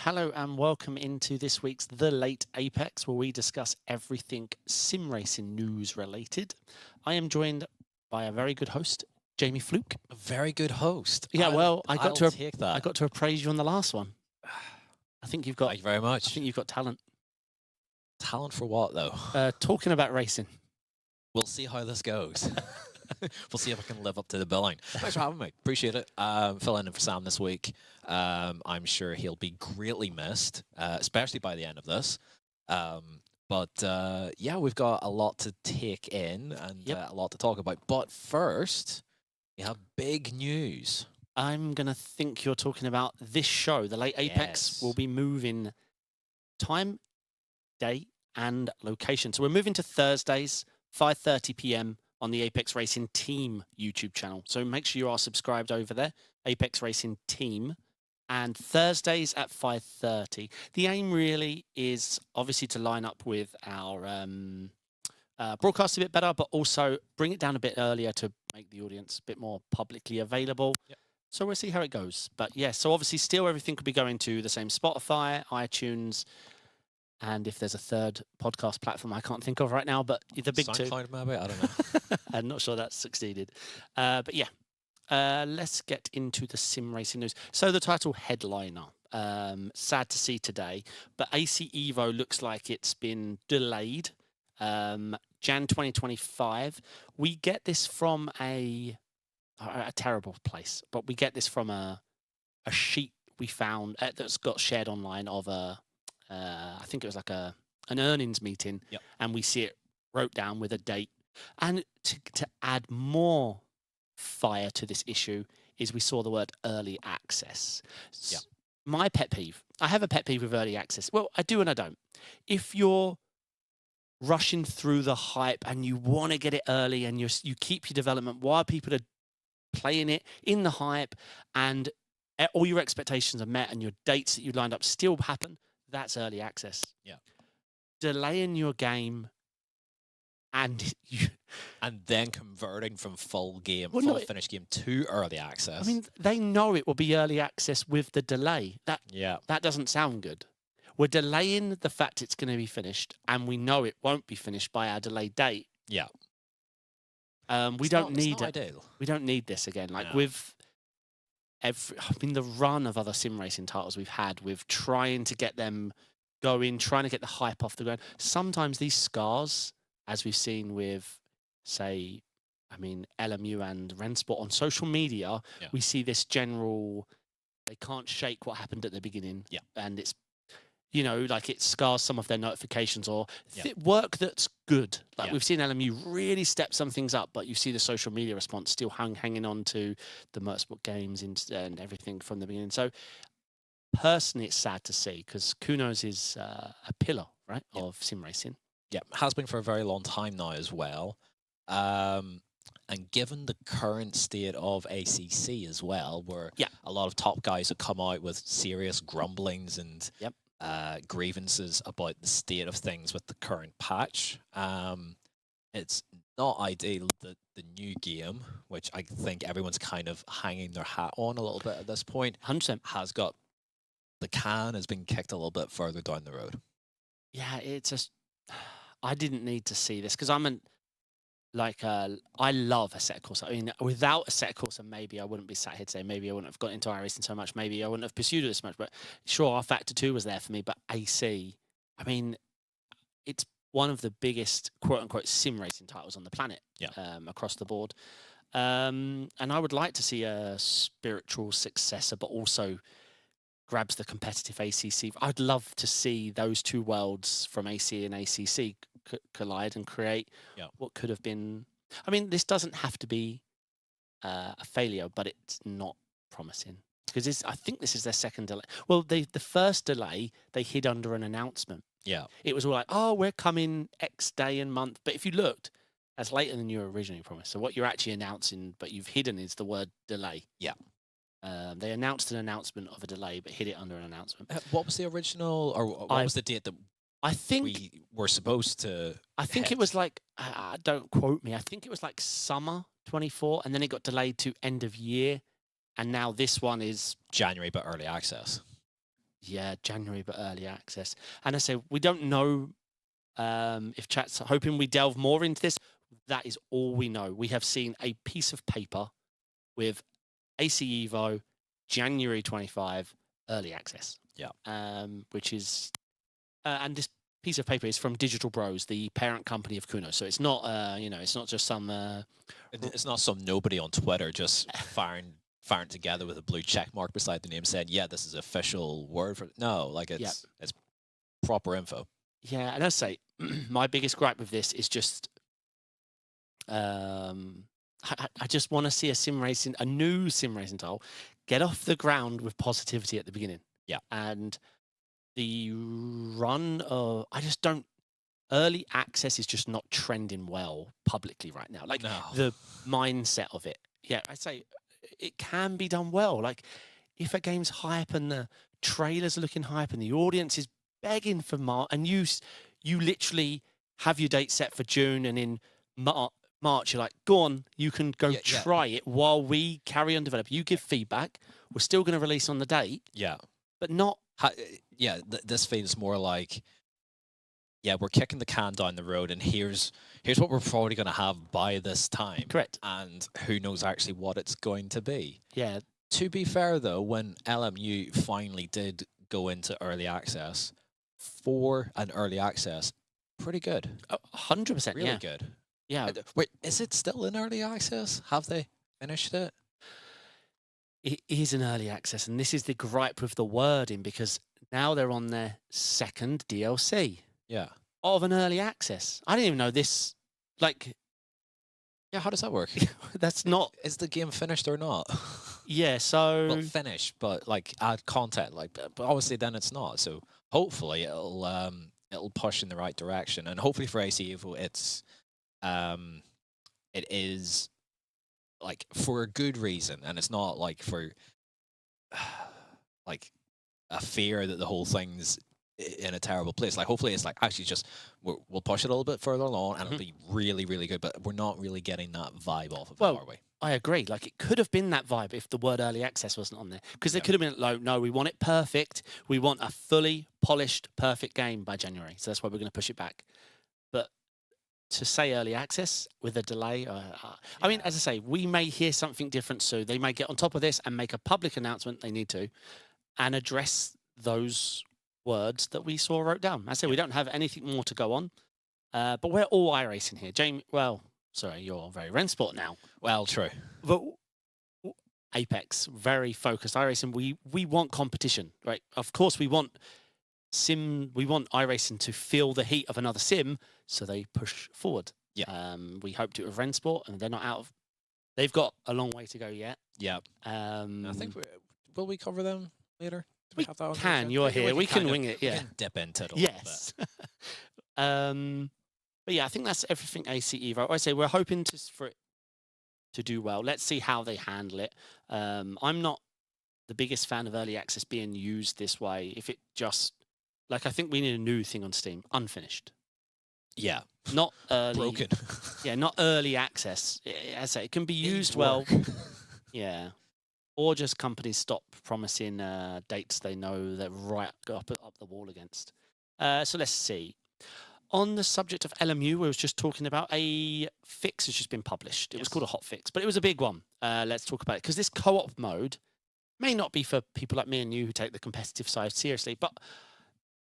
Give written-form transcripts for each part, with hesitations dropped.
Hello and welcome into this week's The Late Apex, where we discuss everything sim racing news related. I am joined by a very good host, Jamie Fluke. A very good host. Yeah, well, I got to take that. I got to appraise you on the last one. I think you've got. Thank you very much. I think you've got talent. Talent for what, though? Talking about racing. We'll see how this goes. We'll see if I can live up to the billing. Thanks for having me. Appreciate it. Filling in for Sam this week. I'm sure he'll be greatly missed, especially by the end of this. But yeah, we've got a lot to take in and a lot to talk about. But first, we have big news. I'm going to think you're talking about this show. The Late Apex will be moving time, day, and location. So we're moving to Thursdays, 5:30 p.m. on the Apex Racing Team YouTube channel. So make sure you are subscribed over there, Apex Racing Team. And Thursdays at 5:30. The aim really is obviously to line up with our broadcast a bit better, but also bring it down a bit earlier to make the audience a bit more publicly available. Yep. So we'll see how it goes. But yeah, so obviously still everything could be going to the same Spotify, iTunes, and if there's a third podcast platform I can't think of right now, but the big two. SoundCloud maybe? I don't know. I'm not sure that's succeeded. But yeah, let's get into the sim racing news. So the title headliner, sad to see today, but AC Evo looks like it's been delayed. Jan 2025. We get this from a terrible place, but we get this from a sheet we found that's got shared online of I think it was like an earnings meeting, and we see it wrote down with a date. And to add more fire to this issue is we saw the word early access. My pet peeve. I have a pet peeve with early access. Well, I do and I don't. If you're rushing through the hype and you want to get it early and you keep your development while people are playing it in the hype and all your expectations are met and your dates that you lined up still happen, that's early access. Yeah. Delaying your game and then converting from full finished game to early access. I mean, they know it will be early access with the delay. That doesn't sound good. We're delaying the fact it's going to be finished, and we know it won't be finished by our delayed date. Yeah. We don't need this again. Like with the run of other sim racing titles we've had with trying to get them going, trying to get the hype off the ground. Sometimes these scars, as we've seen with, say, LMU and Rennsport on social media, we see this general, they can't shake what happened at the beginning. Yeah. And it's, like it scars some of their notifications or work that's good. Like we've seen LMU really step some things up, but you see the social media response still hanging on to the Motorsport games and everything from the beginning. So personally, it's sad to see because Kunos is a pillar, right, of sim racing. Yeah, has been for a very long time now as well. And given the current state of ACC as well, where a lot of top guys have come out with serious grumblings and grievances about the state of things with the current patch, it's not ideal that the new game, which I think everyone's kind of hanging their hat on a little bit at this point, 100%. has got the can has been kicked a little bit further down the road. Yeah, it's just I didn't need to see this because I love a set course. I mean, without a set course, maybe I wouldn't be sat here today. Maybe I wouldn't have got into iRacing so much. Maybe I wouldn't have pursued it as much. But sure, our Factor 2 was there for me. But AC, it's one of the biggest quote-unquote sim racing titles on the planet across the board. And I would like to see a spiritual successor, but also grabs the competitive ACC. I'd love to see those two worlds from AC and ACC collide and create what could have been. This doesn't have to be a failure, but it's not promising because I think this is their second delay. Well, the first delay they hid under an announcement. Yeah, it was all like, "Oh, we're coming X day and month," but if you looked, that's later than you originally promised. So what you're actually announcing, but you've hidden, is the word delay. Yeah. They announced an announcement of a delay, but hid it under an announcement. What was the original, or what was the date that we were supposed to? I think it was like, don't quote me. I think it was like summer 24, and then it got delayed to end of year, and now this one is January, but early access. Yeah, January, but early access. And I say we don't know if chat's hoping we delve more into this. That is all we know. We have seen a piece of paper with AC Evo, January 25, early access. Yeah. Which is, and this piece of paper is from Digital Bros, the parent company of Kuno. So it's not, you know, it's not just some. It's not some nobody on Twitter just firing together with a blue check mark beside the name saying, yeah, this is official word for. No, like it's proper info. Yeah, and I say my biggest gripe with this is just, I just want to see a new sim racing title get off the ground with positivity at the beginning. Yeah, and the run of I just don't. Early access is just not trending well publicly right now. Like the mindset of it. Yeah, I'd say it can be done well. Like if a game's hype and the trailers are looking hype and the audience is begging for March, and you literally have your date set for June, and in March you're like, go on, you can go try it while we carry on developing. You give feedback. We're still going to release on the date. Yeah, but not. This feels more like. Yeah, we're kicking the can down the road, and here's what we're probably going to have by this time. Correct. And who knows actually what it's going to be. Yeah. To be fair, though, when LMU finally did go into early access, for an early access, pretty good. 100%. Really good. Yeah. Wait, is it still in early access? Have they finished it? It is an early access, and this is the gripe with the wording, because now they're on their second DLC. Yeah. Of an early access. I didn't even know this. Like, yeah, how does that work? That's not. Is the game finished or not? Yeah, so. Well, finished, but like add content. Like, but obviously then it's not. So hopefully it'll push in the right direction, and hopefully for AC Evo it is like for a good reason, and it's not like for like a fear that the whole thing's in a terrible place. Like hopefully it's like actually just we'll push it a little bit further along and it'll be really, really good, but we're not really getting that vibe off of it, are we? I agree. Like it could have been that vibe if the word early access wasn't on there, because it could have been like, no, we want it perfect. We want a fully polished, perfect game by January. So that's why we're going to push it back. But to say early access with a delay, I mean, as I say, we may hear something different. So they may get on top of this and make a public announcement. They need to, and address those words that we wrote down. I say we don't have anything more to go on, but we're all iRacing here. Jamie, well, sorry, you're very Rennsport now. Well, true. But Apex, very focused iRacing. We want competition, right? Of course, we want iRacing to feel the heat of another sim, so they push forward. Yeah. We hope to with Rennsport, and they're not out of. They've got a long way to go yet. Yeah. I think will we cover them later? We can. You're here. We can wing it. Yeah. We can dip into it. Yes. But yeah, I think that's everything AC Evo. I say we're hoping for it to do well. Let's see how they handle it. I'm not the biggest fan of early access being used this way. If it just I think we need a new thing on Steam, unfinished. Yeah. Not early. Broken. Yeah, not early access. As I say, it can be used well. Yeah. Or just companies stop promising dates they know they're right up the wall against. So let's see. On the subject of LMU, we was just talking about a fix has just been published. It was called a hotfix, but it was a big one. Let's talk about it, because this co-op mode may not be for people like me and you who take the competitive side seriously, but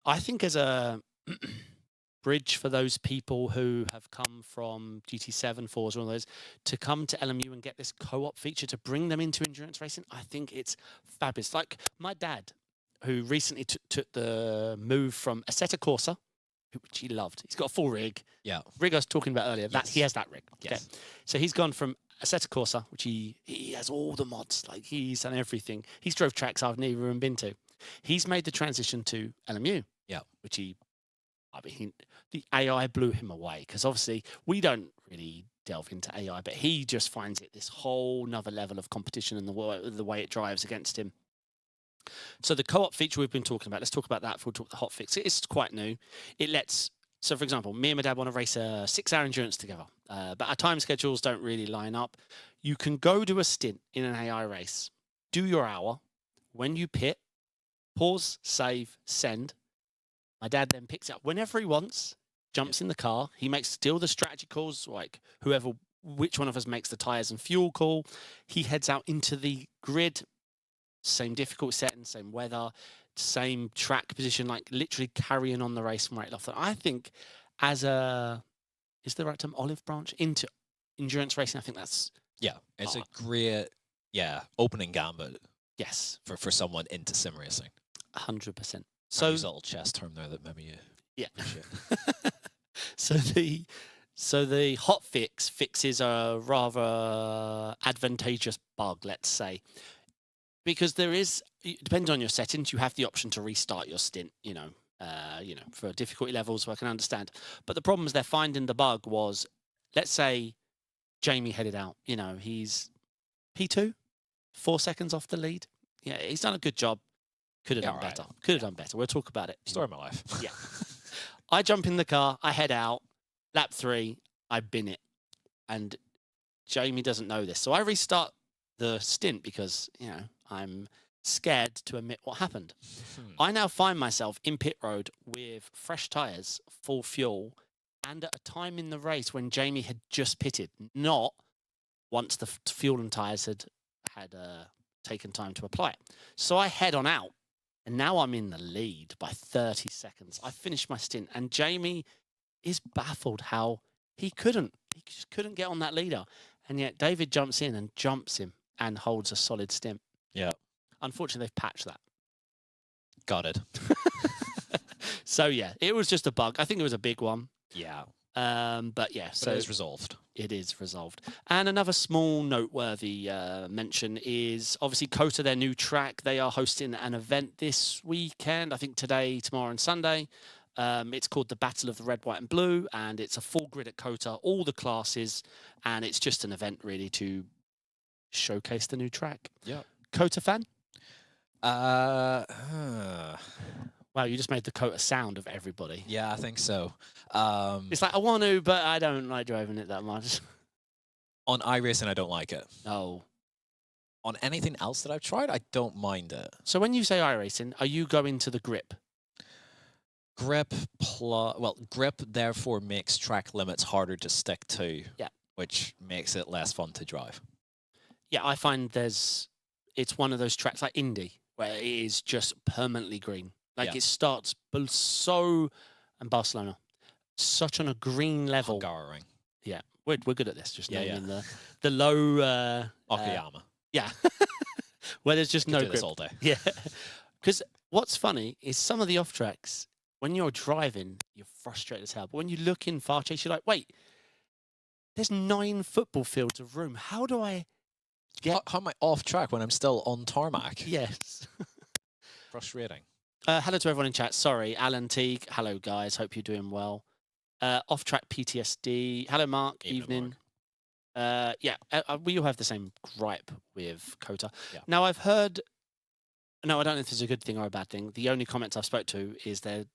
I think as a bridge for those people who have come from GT7, Forza, all those, to come to LMU and get this co-op feature to bring them into endurance racing, I think it's fabulous. Like my dad, who recently took the move from Assetto Corsa, which he loved. He's got a full rig. Yeah. Rig I was talking about earlier. He has that rig. Yes. Okay. So he's gone from Assetto Corsa, which he has all the mods. Like he's done everything. He's drove tracks I've never even been to. He's made the transition to LMU. Yeah. Which the AI blew him away, because obviously we don't really delve into AI, but he just finds it this whole nother level of competition and the way it drives against him. So the co-op feature we've been talking about, let's talk about that before we talk the hotfix. It's quite new. It lets, so for example, me and my dad want to race a 6-hour endurance together, but our time schedules don't really line up. You can go do a stint in an AI race, do your hour. When you pit, pause, save, send. My dad then picks it up whenever he wants, jumps in the car. He makes still the strategy calls, like which one of us makes the tyres and fuel call. He heads out into the grid, same difficult setting, same weather, same track position, like literally carrying on the race from right off. I think as is the right term, olive branch into endurance racing, I think that's... Yeah, it's a great, opening gambit. Yes. For someone into sim racing. 100%. So there's a little chess term there that maybe you appreciate. So the hotfix fixes a rather advantageous bug, let's say. Because there is, depending on your settings, you have the option to restart your stint, for difficulty levels, so I can understand. But the problems they're finding the bug was, let's say Jamie headed out, he's P2, 4 seconds off the lead. Yeah, he's done a good job. Could have done better. Could have done better. We'll talk about it. Story of my life. Yeah. I jump in the car, I head out, lap 3, I bin it. And Jamie doesn't know this. So I restart the stint because, I'm scared to admit what happened. I now find myself in pit road with fresh tyres, full fuel, and at a time in the race when Jamie had just pitted, not once the fuel and tyres had taken time to apply it. So I head on out, and now I'm in the lead by 30 seconds. I finished my stint, and Jamie is baffled how he just couldn't get on that leader. And yet David jumps in and jumps him and holds a solid stint. Yeah. Unfortunately, they've patched that. Got it. So, yeah, it was just a bug. I think it was a big one. Yeah. But yeah, so it is resolved. It is resolved. And another small noteworthy mention is obviously COTA, their new track. They are hosting an event this weekend, I think today, tomorrow and Sunday. It's called the Battle of the Red, White and Blue, and it's a full grid at COTA, all the classes, and it's just an event really to showcase the new track. Yeah. COTA fan? Wow, you just made the COTA sound of everybody. Yeah, I think so. It's like, I want to, but I don't like driving it that much. On iRacing, I don't like it. No. On anything else that I've tried, I don't mind it. So when you say iRacing, are you going to the grip? Grip, therefore makes track limits harder to stick to. Yeah. Which makes it less fun to drive. Yeah, I find it's one of those tracks like Indy, where it is just permanently green. Like it starts and Barcelona, such on a green level. Hungaroring. Yeah, we're good at this. Just naming the low Okayama. Yeah, where there's just no do grip. This all day. Yeah, because what's funny is some of the off tracks when you're driving, you're frustrated as hell. But when you look in Far Chase, you're like, wait, there's 9 football fields of room. How do I get? How am I off track when I'm still on tarmac? Yes. Frustrating. Hello to everyone in chat. Sorry, Alan Teague. Hello, guys. Hope you're doing well. Off-track PTSD. Hello, Mark. Evening. Mark. We all have the same gripe with COTA. Yeah. Now, I've heard... No, I don't know if this is a good thing or a bad thing. The only comments I've spoke to is they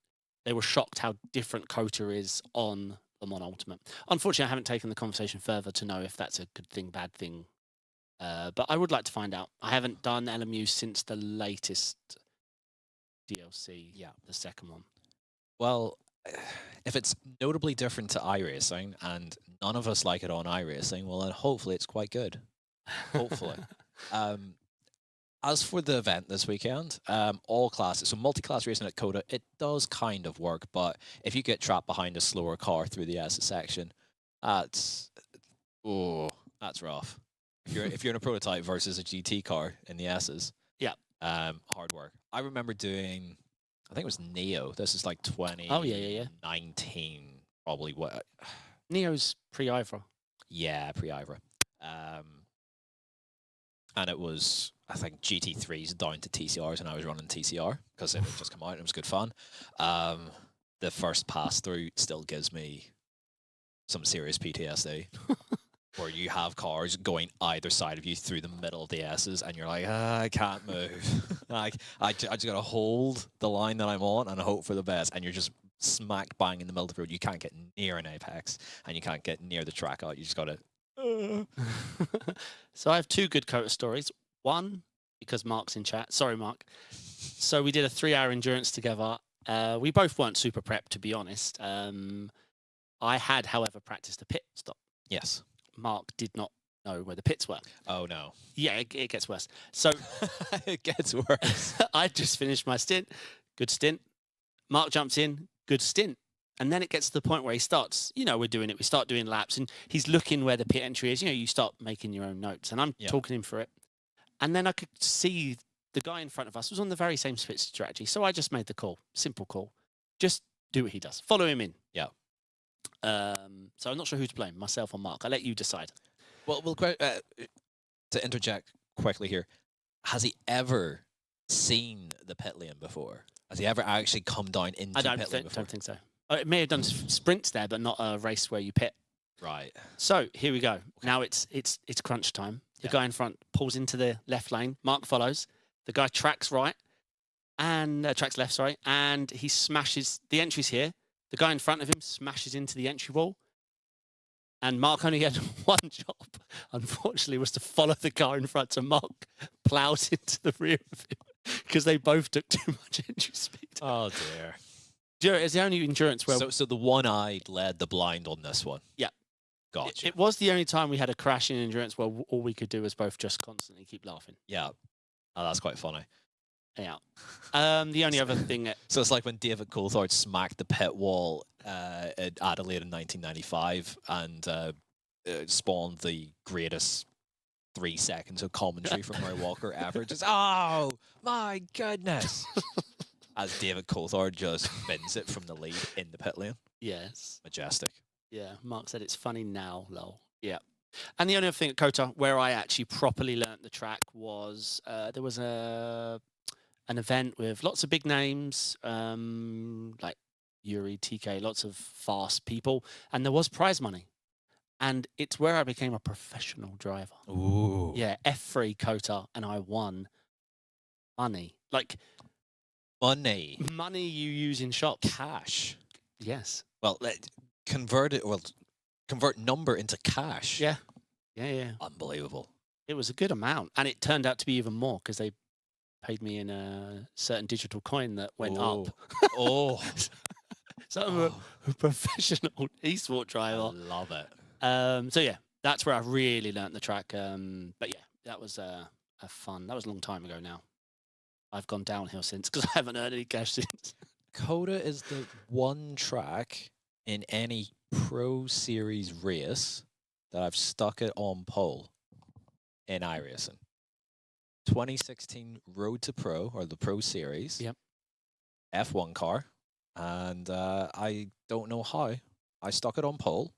were shocked how different COTA is on the Mon Ultimate. Unfortunately, I haven't taken the conversation further to know if that's a good thing, bad thing. But I would like to find out. I haven't done LMU since the latest... DLC, the second one. Well, if it's notably different to iRacing and none of us like it on iRacing, well, then hopefully it's quite good. Hopefully. As for the event this weekend, all classes, so multi-class racing at COTA, it does kind of work, but if you get trapped behind a slower car through the S section, that's rough. If you're in a prototype versus a GT car in the S's, hard work. I remember doing, I think it was Neo. This is like 2019, probably. What? Neo's pre-Ivra. Yeah, pre-Ivra. And it was, I think, GT3s down to TCRs, and I was running TCR because it had just come out and it was good fun. The first pass through still gives me some serious PTSD. Where you have cars going either side of you through the middle of the S's, and you're like, I can't move. Like, I just got to hold the line that I'm on and hope for the best, and you're just smack bang in the middle of the road. You can't get near an apex, and you can't get near the track out. You just got to... So I have 2 good COTA stories. One, because Mark's in chat. Sorry, Mark. So we did a 3-hour endurance together. We both weren't super prepped, to be honest. I had, however, practiced a pit stop. Yes. Mark did not know where the pits were. Oh, no. Yeah, it gets worse. So it gets worse. I just finished my stint. Good stint. Mark jumps in. Good stint. And then it gets to the point where he starts, we're doing it. We start doing laps and he's looking where the pit entry is. You start making your own notes and I'm talking him through it. And then I could see the guy in front of us was on the very same split strategy. So I just made the call. Simple call. Just do what he does. Follow him in. Yeah. So I'm not sure who to blame, myself or Mark. I'll let you decide. Well, to interject quickly here, has he ever seen the pit lane before? Has he ever actually come down into pit lane before? I don't think so. It may have done sprints there, but not a race where you pit. Right. So here we go. Okay. Now it's crunch time. The guy in front pulls into the left lane. Mark follows. The guy tracks right and tracks left, sorry, and he smashes the entries here. The guy in front of him smashes into the entry wall. And Mark only had one job, unfortunately, was to follow the car in front. So Mark plows into the rear of him because they both took too much entry speed. Oh, dear. It's the only endurance where... So the one-eyed led the blind on this one? Yeah. Gotcha. It was the only time we had a crash in endurance where all we could do was both just constantly keep laughing. Yeah. Oh, that's quite funny. Yeah. The only other thing... So it's like when David Coulthard smacked the pit wall at Adelaide in 1995 and spawned the greatest 3 seconds of commentary from Murray Walker ever. Just, oh, my goodness. As David Coulthard just bins it from the lead in the pit lane. Yes. Majestic. Yeah, Mark said it's funny now, lol. Yeah. And the only other thing at Kota where I actually properly learnt the track was there was an event with lots of big names, like Yuri, TK, lots of fast people, and there was prize money. And it's where I became a professional driver. Ooh. Yeah, F3 Kota, and I won money. Like... Money you use in shops. Cash. Yes. Well, convert number into cash. Yeah. Yeah. Unbelievable. It was a good amount. And it turned out to be even more because they paid me in a certain digital coin that went up. Oh. So I'm a professional eSport driver. I love it. So yeah, that's where I really learnt the track. But yeah, that was a fun. That was a long time ago now. I've gone downhill since because I haven't earned any cash since. Kota is the one track in any Pro Series race that I've stuck it on pole in iRacing. 2016 Road to Pro, or the Pro Series. Yep. F1 car. And I don't know how. I stuck it on pole,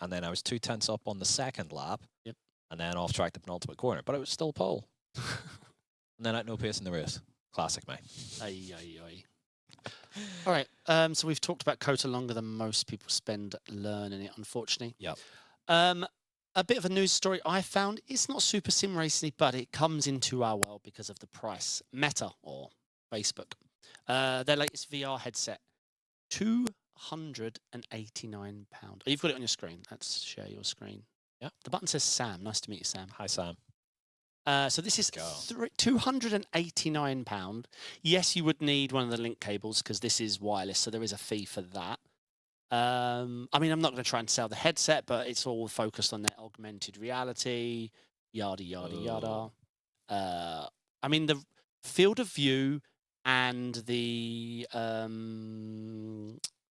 and then I was 2 tenths up on the second lap. Yep. And then off track the penultimate corner, but it was still pole. And then at no pace in the race. Classic, mate. Aye. All right. So we've talked about Kota longer than most people spend learning it, unfortunately. Yep. A bit of a news story I found. It's not super sim racing, but it comes into our world because of the price. Meta, or Facebook, their latest VR headset, £289. Oh, you've got it on your screen. Let's share your screen. Yeah. The button says Sam. Nice to meet you, Sam. Hi, Sam. So this is £289. Yes, you would need one of the link cables because this is wireless, so there is a fee for that. I mean, I'm not going to try and sell the headset, but it's all focused on their augmented reality, yada, yada. I mean, the field of view and the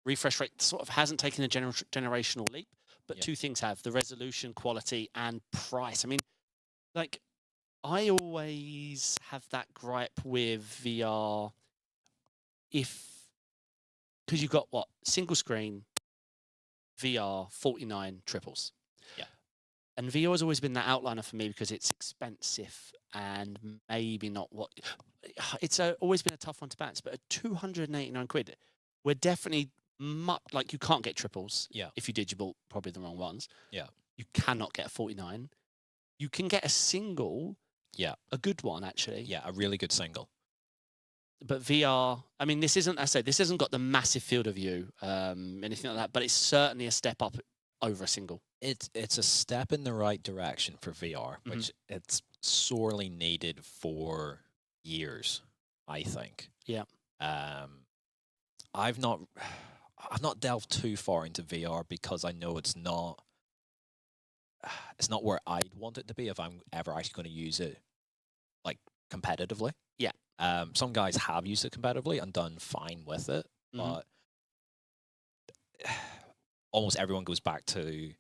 refresh rate sort of hasn't taken a generational leap, but two things have: the resolution, quality, and price. I mean, like... I always have that gripe with VR because you've got single screen, VR, 49 triples. Yeah. And VR has always been that outliner for me because it's expensive and maybe not it's always been a tough one to balance, but at 289 quid, we're definitely you can't get triples. Yeah. If you did, you bought probably the wrong ones. Yeah. You cannot get a 49. You can get a single. Yeah. A good one, actually. Yeah, a really good single. But VR, I mean, this hasn't got the massive field of view, anything like that, but it's certainly a step up over a single. It's a step in the right direction for VR, which it's sorely needed for years, I think. Yeah. I've not delved too far into VR because I know it's not where I'd want it to be if I'm ever actually going to use it like competitively. Yeah. Some guys have used it competitively and done fine with it, but almost everyone goes back to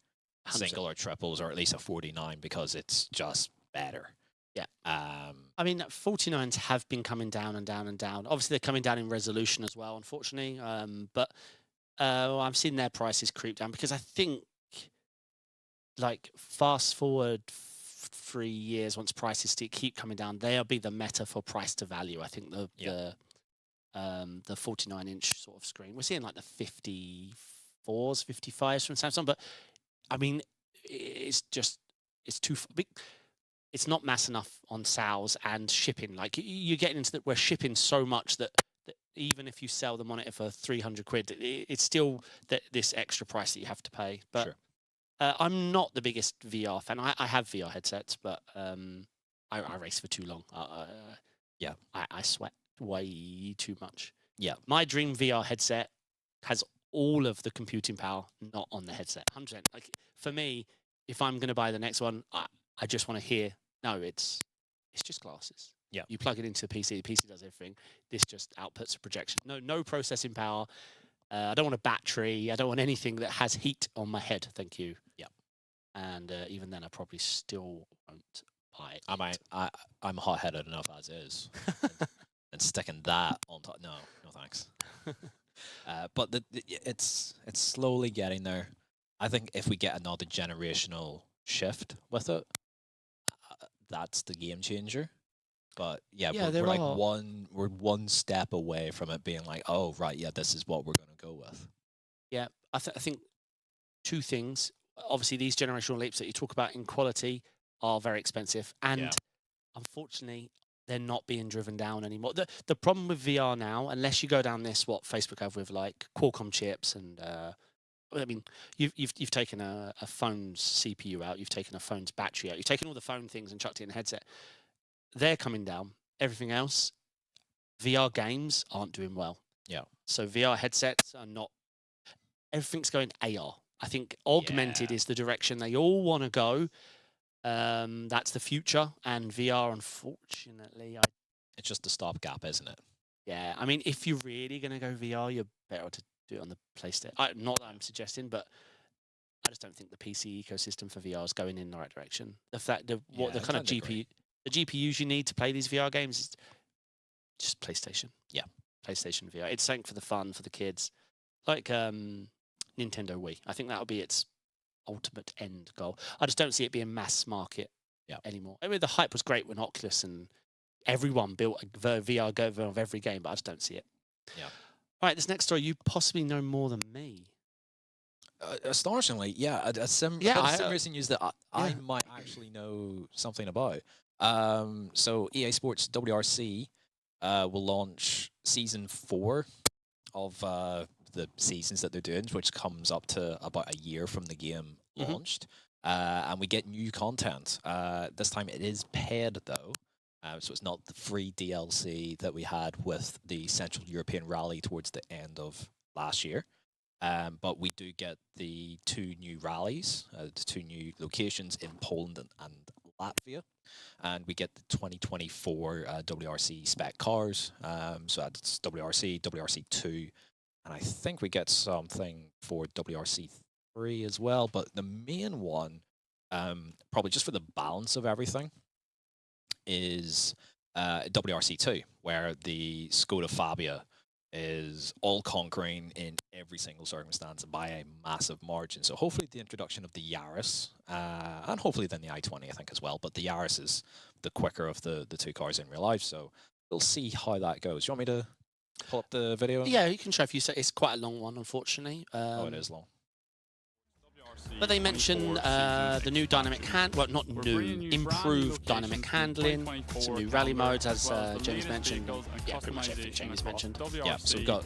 100%. single or triples, or at least a 49, because it's just better. Yeah. I mean, 49s have been coming down and down and down. Obviously, they're coming down in resolution as well, unfortunately. But I've seen their prices creep down because I think, like, fast forward 3 years, once prices keep coming down, they'll be the meta for price to value. I think the 49-inch sort of screen. We're seeing like the 54s, 55s from Samsung, but I mean, it's too big. It's not mass enough on sales and shipping. Like, you're getting into that, we're shipping so much that even if you sell the monitor for 300 quid, it's still this extra price that you have to pay. But sure. I'm not the biggest VR fan. I have VR headsets, but I race for too long. Yeah. I sweat way too much. Yeah. My dream VR headset has all of the computing power not on the headset. 100%. Like, for me, if I'm going to buy the next one, I just want to hear, no, it's just glasses. Yeah. You plug it into the PC does everything. This just outputs a projection. No processing power. I don't want a battery. I don't want anything that has heat on my head. Thank you. Yeah. And even then, I probably still won't buy it. I'm hot-headed enough as is. and sticking that on top, no thanks. But it's slowly getting there. I think if we get another generational shift with it, that's the game changer. But we're one step away from it being like, oh right, yeah, this is what we're going to go with. Yeah, I think two things. Obviously, these generational leaps that you talk about in quality are very expensive, and unfortunately, they're not being driven down anymore. The problem with VR now, unless you go down this what Facebook have with like Qualcomm chips and I mean, you've taken a phone's CPU out, you've taken a phone's battery out, you've taken all the phone things and chucked it in a headset. They're coming down. Everything else, VR games aren't doing well. Yeah. So VR headsets are not. Everything's going AR. I think augmented is the direction they all want to go. That's the future, and VR, unfortunately, it's just a stopgap, isn't it? Yeah. I mean, if you're really going to go VR, you're better to do it on the PlayStation. Not that I'm suggesting, but I just don't think the PC ecosystem for VR is going in the right direction. The fact the kind of GPU, the GPUs you need to play these VR games is just PlayStation. Yeah, PlayStation VR. It's something for the fun for the kids, like Nintendo Wii. I think that'll be its ultimate end goal. I just don't see it being mass market anymore. I mean, the hype was great when Oculus and everyone built a VR version of every game, but I just don't see it. Yeah. All right, this next story, you possibly know more than me. Astonishingly, a sim racing news that I might actually know something about. So EA Sports WRC will launch season 4 of the seasons that they're doing, which comes up to about a year from the game launched. And we get new content. This time it is paid though. So it's not the free DLC that we had with the Central European Rally towards the end of last year. But we do get the 2 new rallies, the 2 new locations in Poland and Latvia. And we get the 2024 WRC spec cars. So that's WRC, WRC2, and I think we get something for WRC3 as well. But the main one, probably just for the balance of everything, is WRC2, where the Skoda Fabia is all conquering in every single circumstance by a massive margin. So hopefully the introduction of the Yaris, and hopefully then the i20, I think, as well. But the Yaris is the quicker of the 2 cars in real life. So we'll see how that goes. Do you want me to pull up the video? Yeah, you can show if you say it's quite a long one, unfortunately. Oh, it is long. But they mention the new dynamic not new, improved dynamic handling, some new rally modes, as James mentioned. Yeah, pretty much everything James mentioned. Yeah, so we've got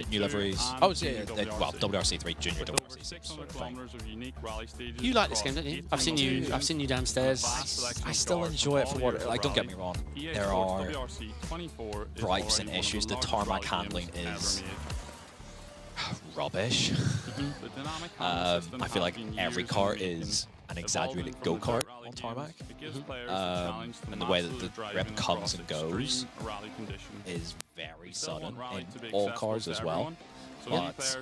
new liveries. Oh, yeah, well, WRC 3 Junior, WRC 6. You like this game, don't you? I've seen you downstairs. I still enjoy it for what. Like, don't get me wrong. There are gripes and issues. The tarmac handling is rubbish. I feel like every car is an exaggerated go-kart on tarmac. And the way that the grip comes and goes is very sudden in all cars as well. But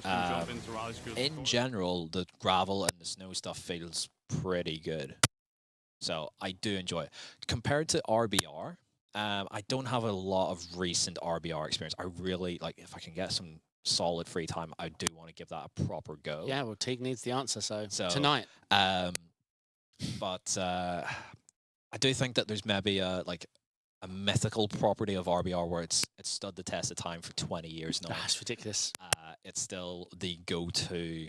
in general, the gravel and the snow stuff feels pretty good. So I do enjoy it. Compared to RBR, I don't have a lot of recent RBR experience. I really, like, if I can get some solid free time, I do want to give that a proper go. Yeah, well, Teague needs the answer, so tonight. But I do think that there's maybe a mythical property of RBR where it's stood the test of time for 20 years now. That's ridiculous. It's still the go-to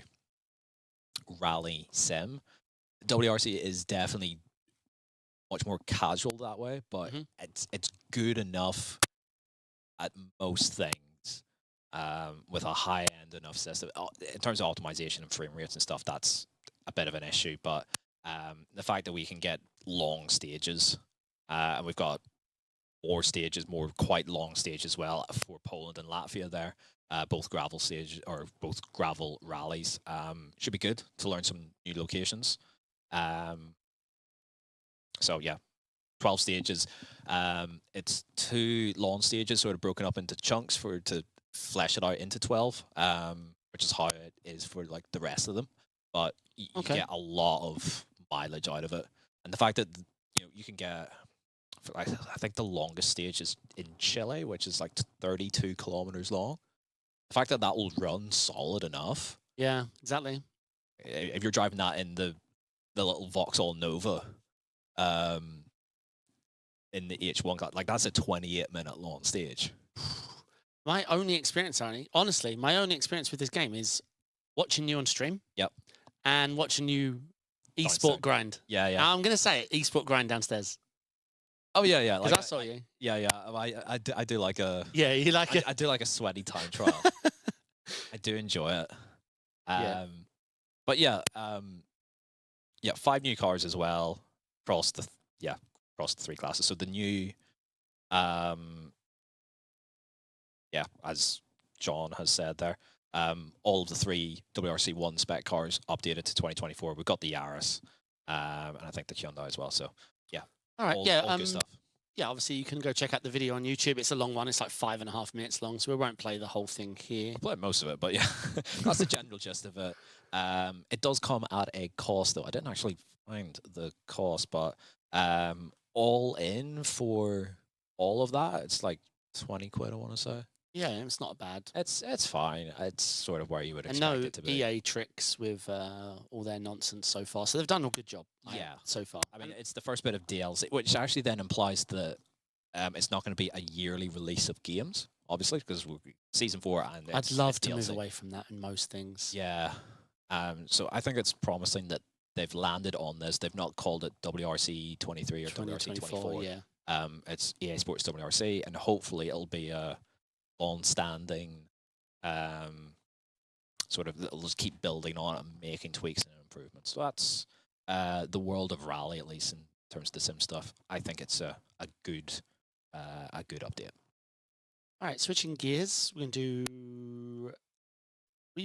rally sim. WRC is definitely much more casual that way, but it's good enough at most things with a high-end enough system. In terms of optimization and frame rates and stuff, that's a bit of an issue, but the fact that we can get long stages, and we've got more stages, quite long stages as well for Poland and Latvia there, both gravel stages or both gravel rallies, should be good to learn some new locations. So yeah, 12 stages. It's 2 long stages sort of broken up into chunks to flesh it out into 12, which is how it is for like the rest of them. But you get a lot of mileage out of it, and the fact that you can get, I think the longest stage is in Chile, which is like 32 kilometers long. The fact that will run solid enough. Yeah, exactly. If you're driving that in the little Vauxhall Nova, in the H1, like that's a 28-minute long stage. My only experience, honestly, my only experience with this game is watching you on stream. Yep. And watching you esport grind. Yeah, yeah. I'm gonna say it, esport grind downstairs. Oh yeah, yeah. Because I saw you. Yeah, yeah. I do like a. Yeah, you like it. I do like a sweaty time trial. I do enjoy it. But yeah, 5 new cars as well across the 3 classes. So the new, as John has said there, all of the 3 WRC 1 spec cars updated to 2024. We've got the Yaris, and I think the Hyundai as well. So yeah. All right. All good stuff. Yeah, obviously you can go check out the video on YouTube. It's a long one. It's like 5.5 minutes long, so we won't play the whole thing here. I'll play most of it, but yeah, that's the general gist of it. It does come at a cost, though. I didn't actually find the cost, but all in for all of that, it's like 20 quid, I want to say. Yeah, it's not bad. It's fine. It's sort of where you would expect it to be. EA tricks with all their nonsense so far. So they've done a good job. Yeah, so far. I mean, it's the first bit of DLC, which actually then implies that it's not going to be a yearly release of games, obviously, because we're season 4 and I'd love to move away from that in most things. Yeah. So I think it's promising that they've landed on this. They've not called it WRC 23 or WRC 24. Yeah. It's EA Sports WRC, and hopefully it'll be a long-standing sort of, it'll just keep building on it and making tweaks and improvements. So that's the world of rally, at least in terms of the sim stuff. I think it's a good update. All right, switching gears, we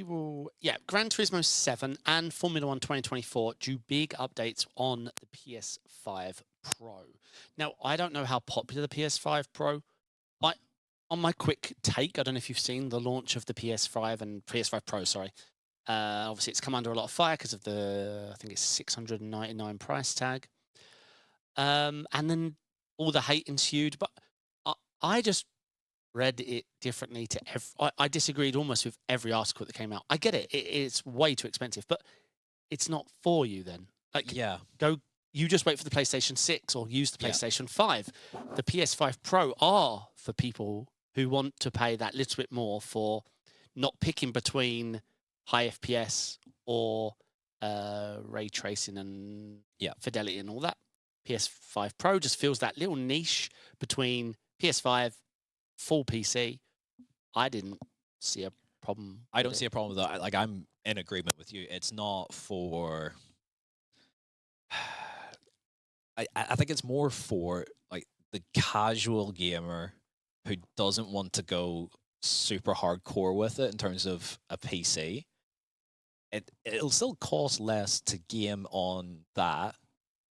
will Gran Turismo 7 and Formula 1 2024 do big updates on the PS5 Pro. Now, I don't know how popular the PS5 Pro. On my quick take, I don't know if you've seen the launch of the PS5 and PS5 Pro, sorry. Obviously, it's come under a lot of fire because of I think it's $699 price tag. And then all the hate ensued. But I just read it differently to I disagreed almost with every article that came out. I get it. It's way too expensive, but it's not for you then. Like, yeah. You just wait for the PlayStation 6 or use the PlayStation 5. The PS5 Pro are for people who want to pay that little bit more for not picking between high FPS or ray tracing and Yeah. fidelity and all that. PS5 Pro just fills that little niche between PS5, full PC. I didn't see a problem. I don't see a problem with that. Like, I'm in agreement with you. It's not for. I think it's more for like the casual gamer who doesn't want to go super hardcore with it in terms of a PC. It'll still cost less to game on that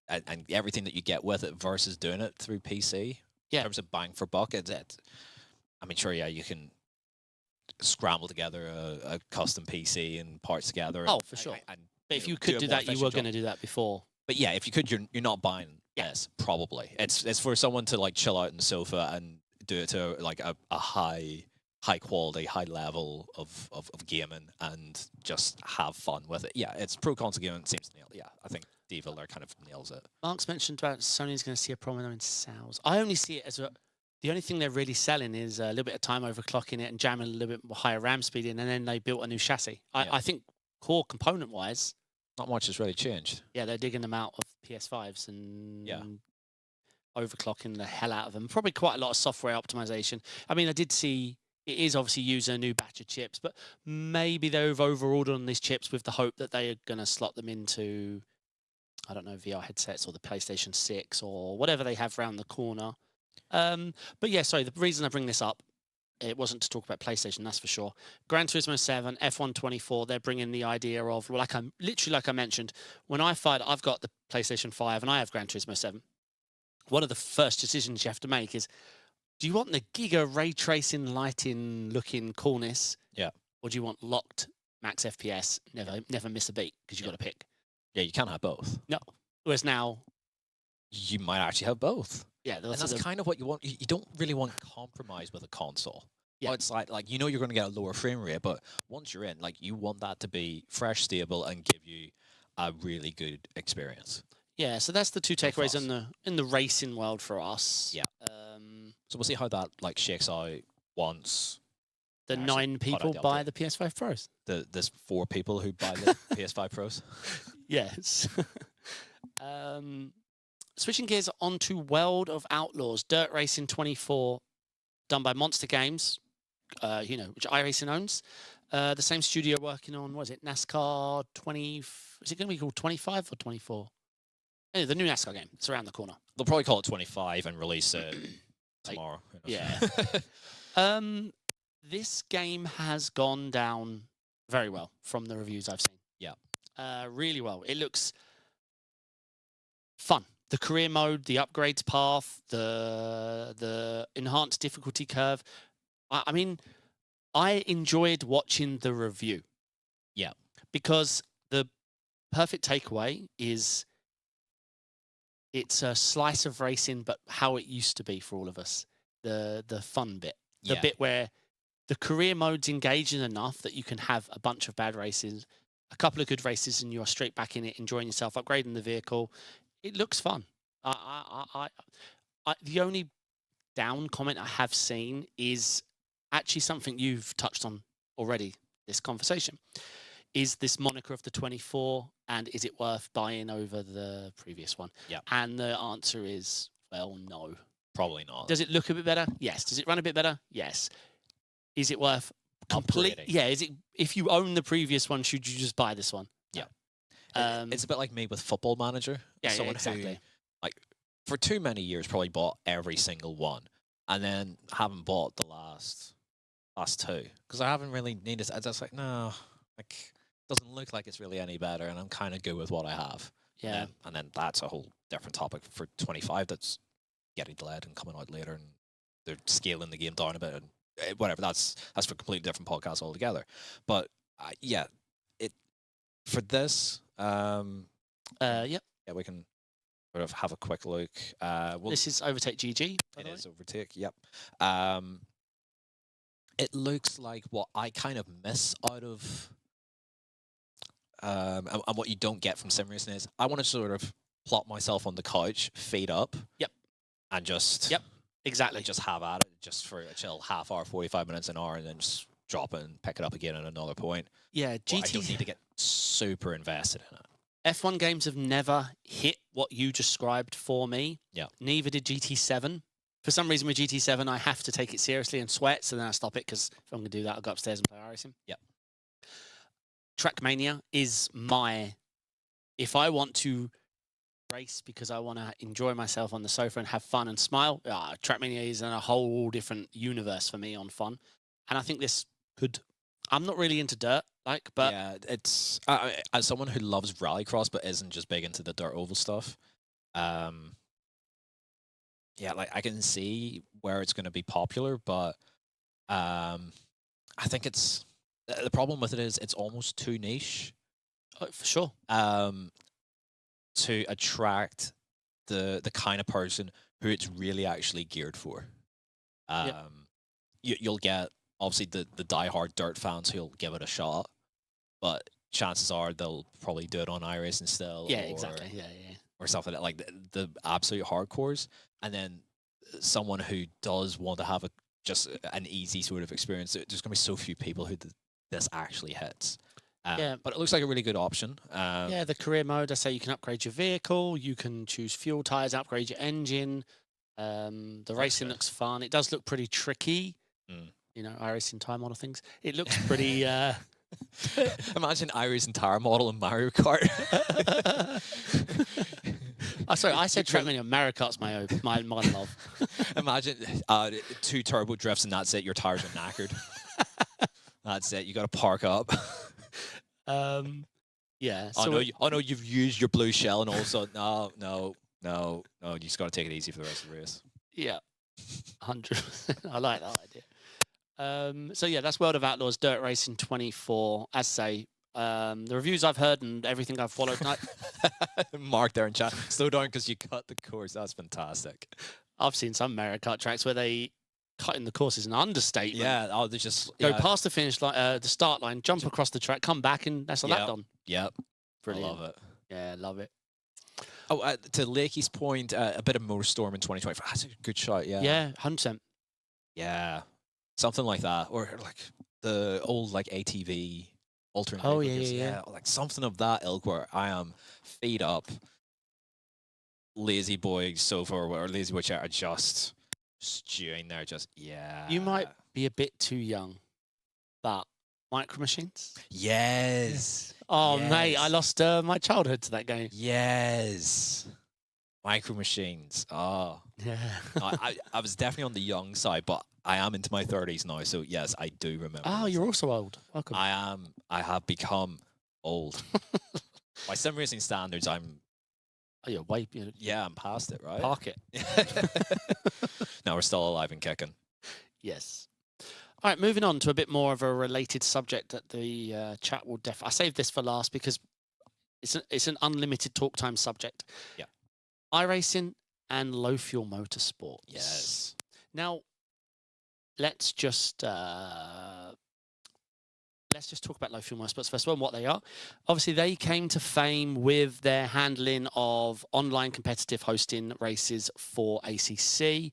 and everything that you get with it versus doing it through PC. Yeah. In terms of bang for buck, I mean, sure, yeah, you can scramble together a custom PC and parts together. Oh, for sure. But if you could do that, you were going to do that before. But yeah, if you could, you're not buying this, probably. It's for someone to like chill out on the sofa and do it to like a high quality, high level of gaming and just have fun with it. Yeah, it's pro console gaming seems to nail it. Yeah, I think Devil there kind of nails it. Mark's mentioned about Sony's going to see a problem in sales. I only see it as the only thing they're really selling is a little bit of time overclocking it and jamming a little bit more higher RAM speed in, and then they built a new chassis. I think core component wise, not much has really changed. Yeah, they're digging them out of PS5s and overclocking the hell out of them. Probably quite a lot of software optimization. I mean, I did see it is obviously using a new batch of chips, but maybe they've overordered on these chips with the hope that they are going to slot them into, I don't know, VR headsets or the PlayStation 6 or whatever they have around the corner. But yeah, sorry, the reason I bring this up, it wasn't to talk about PlayStation, that's for sure. Gran Turismo 7, F1 24, they're bringing the idea of, like I mentioned, when I've got the PlayStation 5 and I have Gran Turismo 7. One of the first decisions you have to make is, do you want the giga ray tracing, lighting, looking coolness? Yeah. Or do you want locked max FPS, never miss a beat because you've got to pick? Yeah, you can't have both. No. Whereas now, you might actually have both. Yeah, and that's kind of what you want. You don't really want compromise with a console. Yeah. It's like you're going to get a lower frame rate, but once you're in, like you want that to be fresh, stable, and give you a really good experience. Yeah, so that's the two takeaways in the racing world for us. Yeah. So we'll see how that like shakes out once the 9 people buy the PS5 Pros. There's 4 people who buy the PS5 Pros. Yes. Switching gears onto World of Outlaws, Dirt Racing 24, done by Monster Games, which iRacing owns. The same studio working on, what is it, NASCAR 20, is it going to be called 25 or 24? Anyway, the new NASCAR game, it's around the corner. They'll probably call it 25 and release it tomorrow. Yeah. This game has gone down very well from the reviews I've seen. Yeah. Really well. It looks fun. The career mode, the upgrades path, the enhanced difficulty curve. I mean, I enjoyed watching the review. Yeah. Because the perfect takeaway is it's a slice of racing, but how it used to be for all of us. The fun bit. The bit where the career mode's engaging enough that you can have a bunch of bad races, a couple of good races, and you're straight back in it, enjoying yourself, upgrading the vehicle. It looks fun. The only down comment I have seen is actually something you've touched on already, this conversation, is this moniker of the 24, and is it worth buying over the previous one? Yeah. And the answer is, well, no. Probably not. Does it look a bit better? Yes. Does it run a bit better? Yes. Is it worth upgrading? Yeah. Is it, if you own the previous one, should you just buy this one? Yeah. It's a bit like me with Football Manager. Yeah, exactly. Who, like, for too many years, probably bought every single one, and then haven't bought the last 2 because I haven't really needed. I just like no, like doesn't look like it's really any better, and I'm kind of good with what I have. Yeah. And then that's a whole different topic for 25 that's getting delayed and coming out later, and they're scaling the game down a bit and whatever. That's for a completely different podcast altogether. But yeah, it for this. Yep. Yeah, we can sort of have a quick look. This is Overtake GG. It is Overtake. Yep. It looks like what I kind of miss out of, and what you don't get from sim racing is I want to sort of plop myself on the couch, feet up. Yep. And just. Yep. Exactly. Just have at it, just for a chill half hour, 45 minutes, an hour, and then just drop it and pick it up again at another point. Yeah, I don't need to get super invested in it. F1 games have never hit what you described for me. Yeah. Neither did GT7. For some reason with GT7, I have to take it seriously and sweat, so then I stop it, because if I'm going to do that, I'll go upstairs and play iRacing. Yeah. Trackmania is my... If I want to race because I want to enjoy myself on the sofa and have fun and smile, Trackmania is in a whole different universe for me on fun. And I think this could... I'm not really into dirt, but... Yeah, it's... as someone who loves rallycross but isn't just big into the dirt oval stuff, yeah, like, I can see where it's going to be popular, but I think it's... The problem with it is it's almost too niche. Oh, for sure. To attract the kind of person who it's really actually geared for. You'll get, obviously, the diehard dirt fans who'll give it a shot, but chances are they'll probably do it on iRacing still. Yeah, exactly. Yeah. Or something like the absolute hardcores, and then someone who does want to have just an easy sort of experience. There's going to be so few people who this actually hits. Yeah, but it looks like a really good option. Yeah, the career mode, I say you can upgrade your vehicle, you can choose fuel tyres, upgrade your engine. The racing looks fun. It does look pretty tricky. You know, iRacing tire model things. It looks pretty... Imagine iRacing tire model in Mario Kart. Sorry, I said Trackmania. Mario Kart's my love. Imagine 2 turbo drifts and that's it. Your tires are knackered. That's it. You got to park up. Yeah. So I know you've used your blue shell and also no. You just got to take it easy for the rest of the race. Yeah, 100%. I like that idea. So yeah, that's World of Outlaws Dirt Racing 24. As I say, the reviews I've heard and everything I've followed. Mark there in chat. Slow down because you cut the course. That's fantastic. I've seen some Mario Kart tracks where they cutting the course is an understatement. Yeah, they just go past the finish line, the start line, jump across the track, come back, and that's a lap done. Yep, brilliant. I love it. Yeah, love it. Oh, to Lakey's point, a bit of Motorstorm in 2025. That's a good shot. Yeah, 100%. Yeah, something like that, or like the old ATV alternate. Oh yeah, like something of that ilk where I am feet up, lazy boy sofa or lazy boy chair, just stewing there. You might be a bit too young, but Micro Machines. Yes. Oh mate, I lost my childhood to that game. Yes. Micro Machines. Oh yeah. I was definitely on the young side, but I am into my 30s now, so yes, I do remember. Oh, you're also old. Welcome. I have become old. By sim racing standards, I'm... Oh, you're way... Yeah, I'm past it, right? Park it. No, we're still alive and kicking. Yes. All right, moving on to a bit more of a related subject that the chat will I saved this for last because it's an unlimited talk time subject. Yeah. iRacing and low fuel motorsports. Yes. Now, let's just talk about low fuel motorsports first of all and what they are. Obviously, they came to fame with their handling of online competitive hosting races for ACC.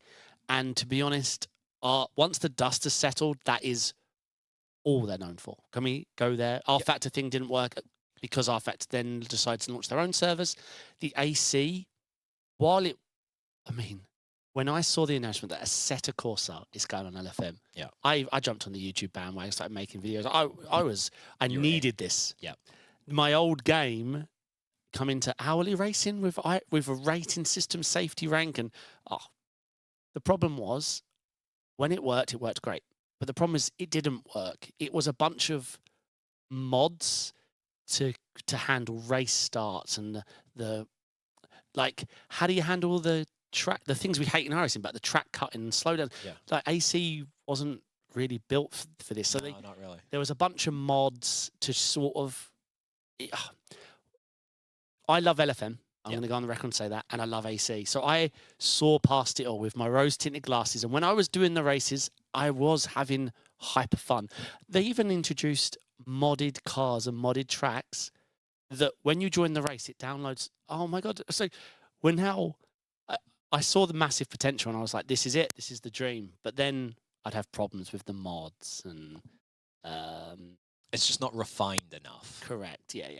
And to be honest, once the dust has settled, that is all they're known for. Can we go there? R-Factor thing didn't work because R-Factor then decided to launch their own servers. The AC, when I saw the announcement that Assetto Corsa is going on LFM, I jumped on the YouTube bandwagon, started making videos. I needed this. Yeah. My old game come into hourly racing with a rating system safety rank, and the problem was when it worked great. But the problem is it didn't work. It was a bunch of mods to handle race starts and the how do you handle the track, the things we hate in iRacing, but the track cutting and slowdown. Yeah. Like AC wasn't really built for this. So not really. There was a bunch of mods to sort of. I love LFM. I'm going to go on the record and say that, and I love AC. So I saw past it all with my rose-tinted glasses, and when I was doing the races, I was having hyper fun. They even introduced modded cars and modded tracks that when you join the race, it downloads. Oh my God. So I saw the massive potential and I was like, this is it. This is the dream. But then I'd have problems with the mods and It's just not refined enough. Correct. Yeah.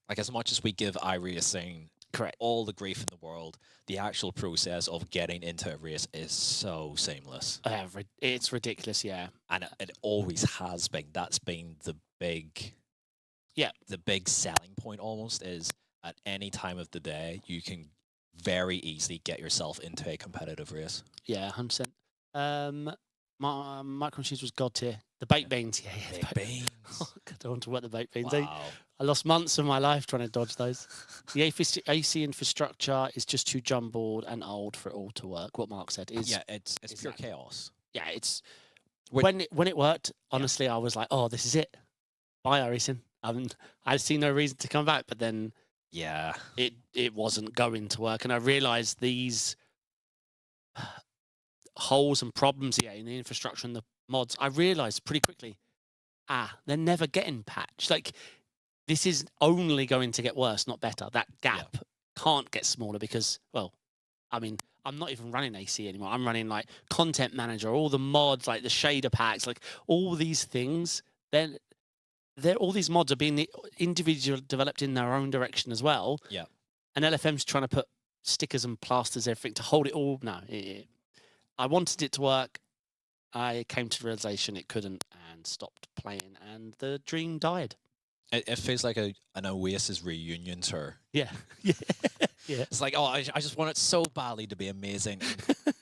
Like, as much as we give iRacing Correct. all the grief in the world, the actual process of getting into a race is so seamless. It's ridiculous, yeah. And it always has been. That's been the big selling point almost, is at any time of the day, you can very easily get yourself into a competitive race. Yeah, 100%. My Micro Machines was god tier. The baked beans, yeah. Baked beans. I don't want to work the baked beans. Wow. I lost months of my life trying to dodge those. The AC infrastructure is just too jumbled and old for it all to work. What Mark said is it's pure chaos. Yeah, it's when it worked. Honestly, I was like, oh, this is it. Bye, iRacing. I see no reason to come back. But then, it wasn't going to work, and I realised these holes and problems here in the infrastructure and the mods. I realised pretty quickly, they're never getting patched. Like, this is only going to get worse, not better. That gap can't get smaller because, well, I mean, I'm not even running AC anymore. I'm running like Content Manager, all the mods, like the shader packs, like all these things. Then all these mods are being individually developed in their own direction as well. Yeah. And LFM's trying to put stickers and plasters, everything to hold it all. No, I wanted it to work. I came to the realization it couldn't and stopped playing, and the dream died. It feels like an Oasis reunion tour. Yeah. It's like, I just want it so badly to be amazing.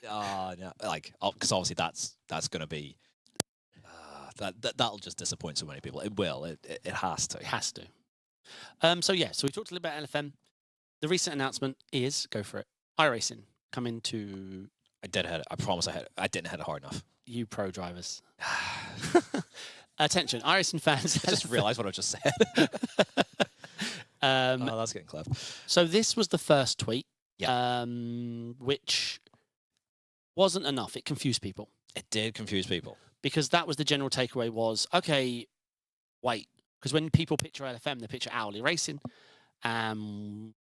No, like, because obviously that's going to be that'll just disappoint so many people. It will. It has to. It has to. So we talked a little about LFM. The recent announcement is, go for it, iRacing coming to. I promise I didn't hit it hard enough. You pro drivers. Attention, iRacing fans. I just realised what I just said. That's getting clever. So this was the first tweet, Yeah. Which wasn't enough. It confused people. It did confuse people. Because that was the general takeaway was, okay, wait. Because when people picture LFM, they picture ARL Racing.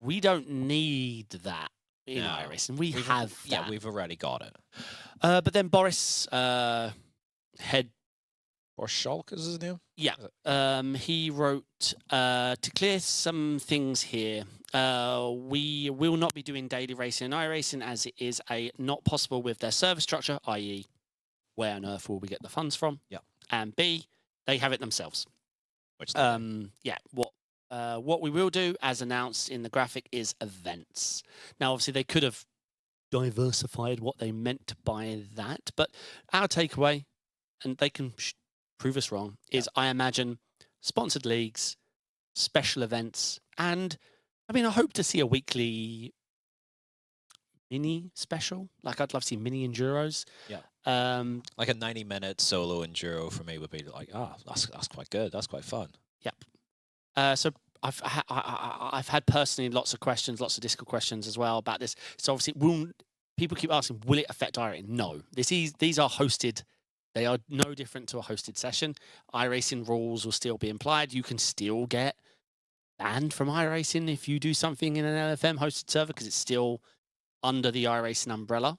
We don't need that in iRacing. We have that. Yeah, we've already got it. But then Boris, head... Boris Schalk is his name? Yeah. He wrote, to clear some things here, we will not be doing daily racing and iRacing as it is not possible with their server structure, i.e. where on earth will we get the funds from? Yeah. And B, they have it themselves. Which what we will do, as announced in the graphic, is events. Now, obviously, they could have diversified what they meant by that, but our takeaway, and they can prove us wrong, is I imagine sponsored leagues, special events, and I mean, I hope to see a weekly mini special. Like, I'd love to see mini enduros. Yeah. Like a 90-minute solo enduro for me would be like, that's quite good. That's quite fun. Yep. So I've had personally lots of questions, lots of Discord questions as well about this. So obviously, people keep asking, will it affect iRacing? No. These are hosted. They are no different to a hosted session. iRacing rules will still be implied. You can still get banned from iRacing if you do something in an LFM hosted server because it's still under the iRacing umbrella.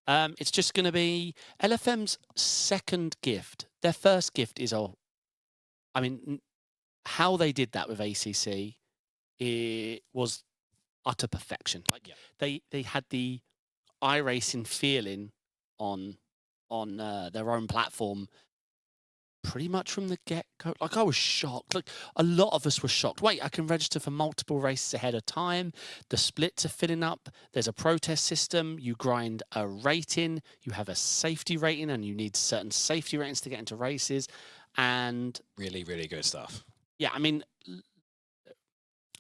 It's just going to be LFM's second gift. Their first gift is how they did that with ACC, it was utter perfection. Like they had the iRacing feeling on their own platform pretty much from the get-go. Like, I was shocked. Like, a lot of us were shocked. Wait, I can register for multiple races ahead of time. The splits are filling up. There's a protest system. You grind a rating. You have a safety rating, and you need certain safety ratings to get into races. And really, really good stuff. Yeah, I mean,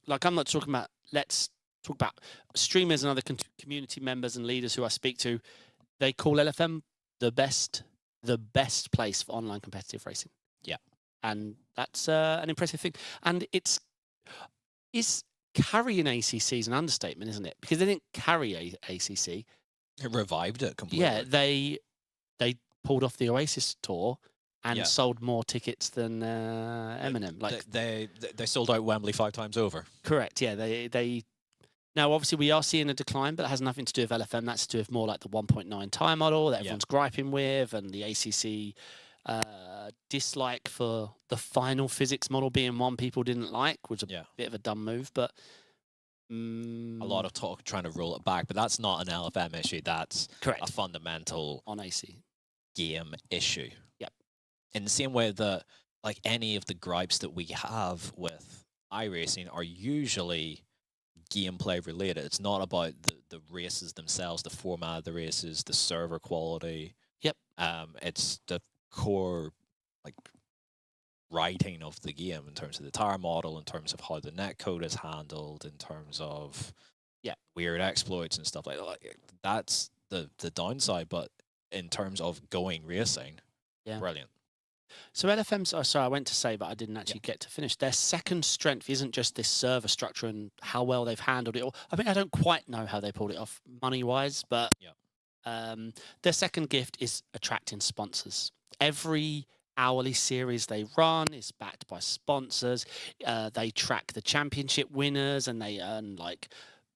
like, I'm not talking about, let's talk about streamers and other community members and leaders who I speak to. They call LFM the best place for online competitive racing. Yeah. And that's an impressive thing. And is carrying ACC is an understatement, isn't it? Because they didn't carry ACC. It revived it completely. Yeah, they pulled off the Oasis tour and sold more tickets than Eminem. Like, they sold out Wembley 5 times over. Correct. Yeah, they. Now, obviously, we are seeing a decline, but it has nothing to do with LFM. That's to do with more like the 1.9 tire model that everyone's griping with, and the ACC Dislike for the final physics model being one people didn't like was a bit of a dumb move, but a lot of talk trying to roll it back, but that's not an LFM issue. That's correct. A fundamental on AC game issue. Yep. In the same way that like any of the gripes that we have with iRacing are usually gameplay related. It's not about the races themselves, the format of the races, the server quality. Yep. It's the core like writing of the game in terms of the tire model, in terms of how the netcode is handled, in terms of weird exploits and stuff like that. That's the downside, but in terms of going racing, brilliant. So LFM's, sorry, I went to say, but I didn't actually get to finish. Their second strength isn't just this server structure and how well they've handled it. I mean, I don't quite know how they pulled it off money-wise, but their second gift is attracting sponsors. Every hourly series they run is backed by sponsors. They track the championship winners and they earn like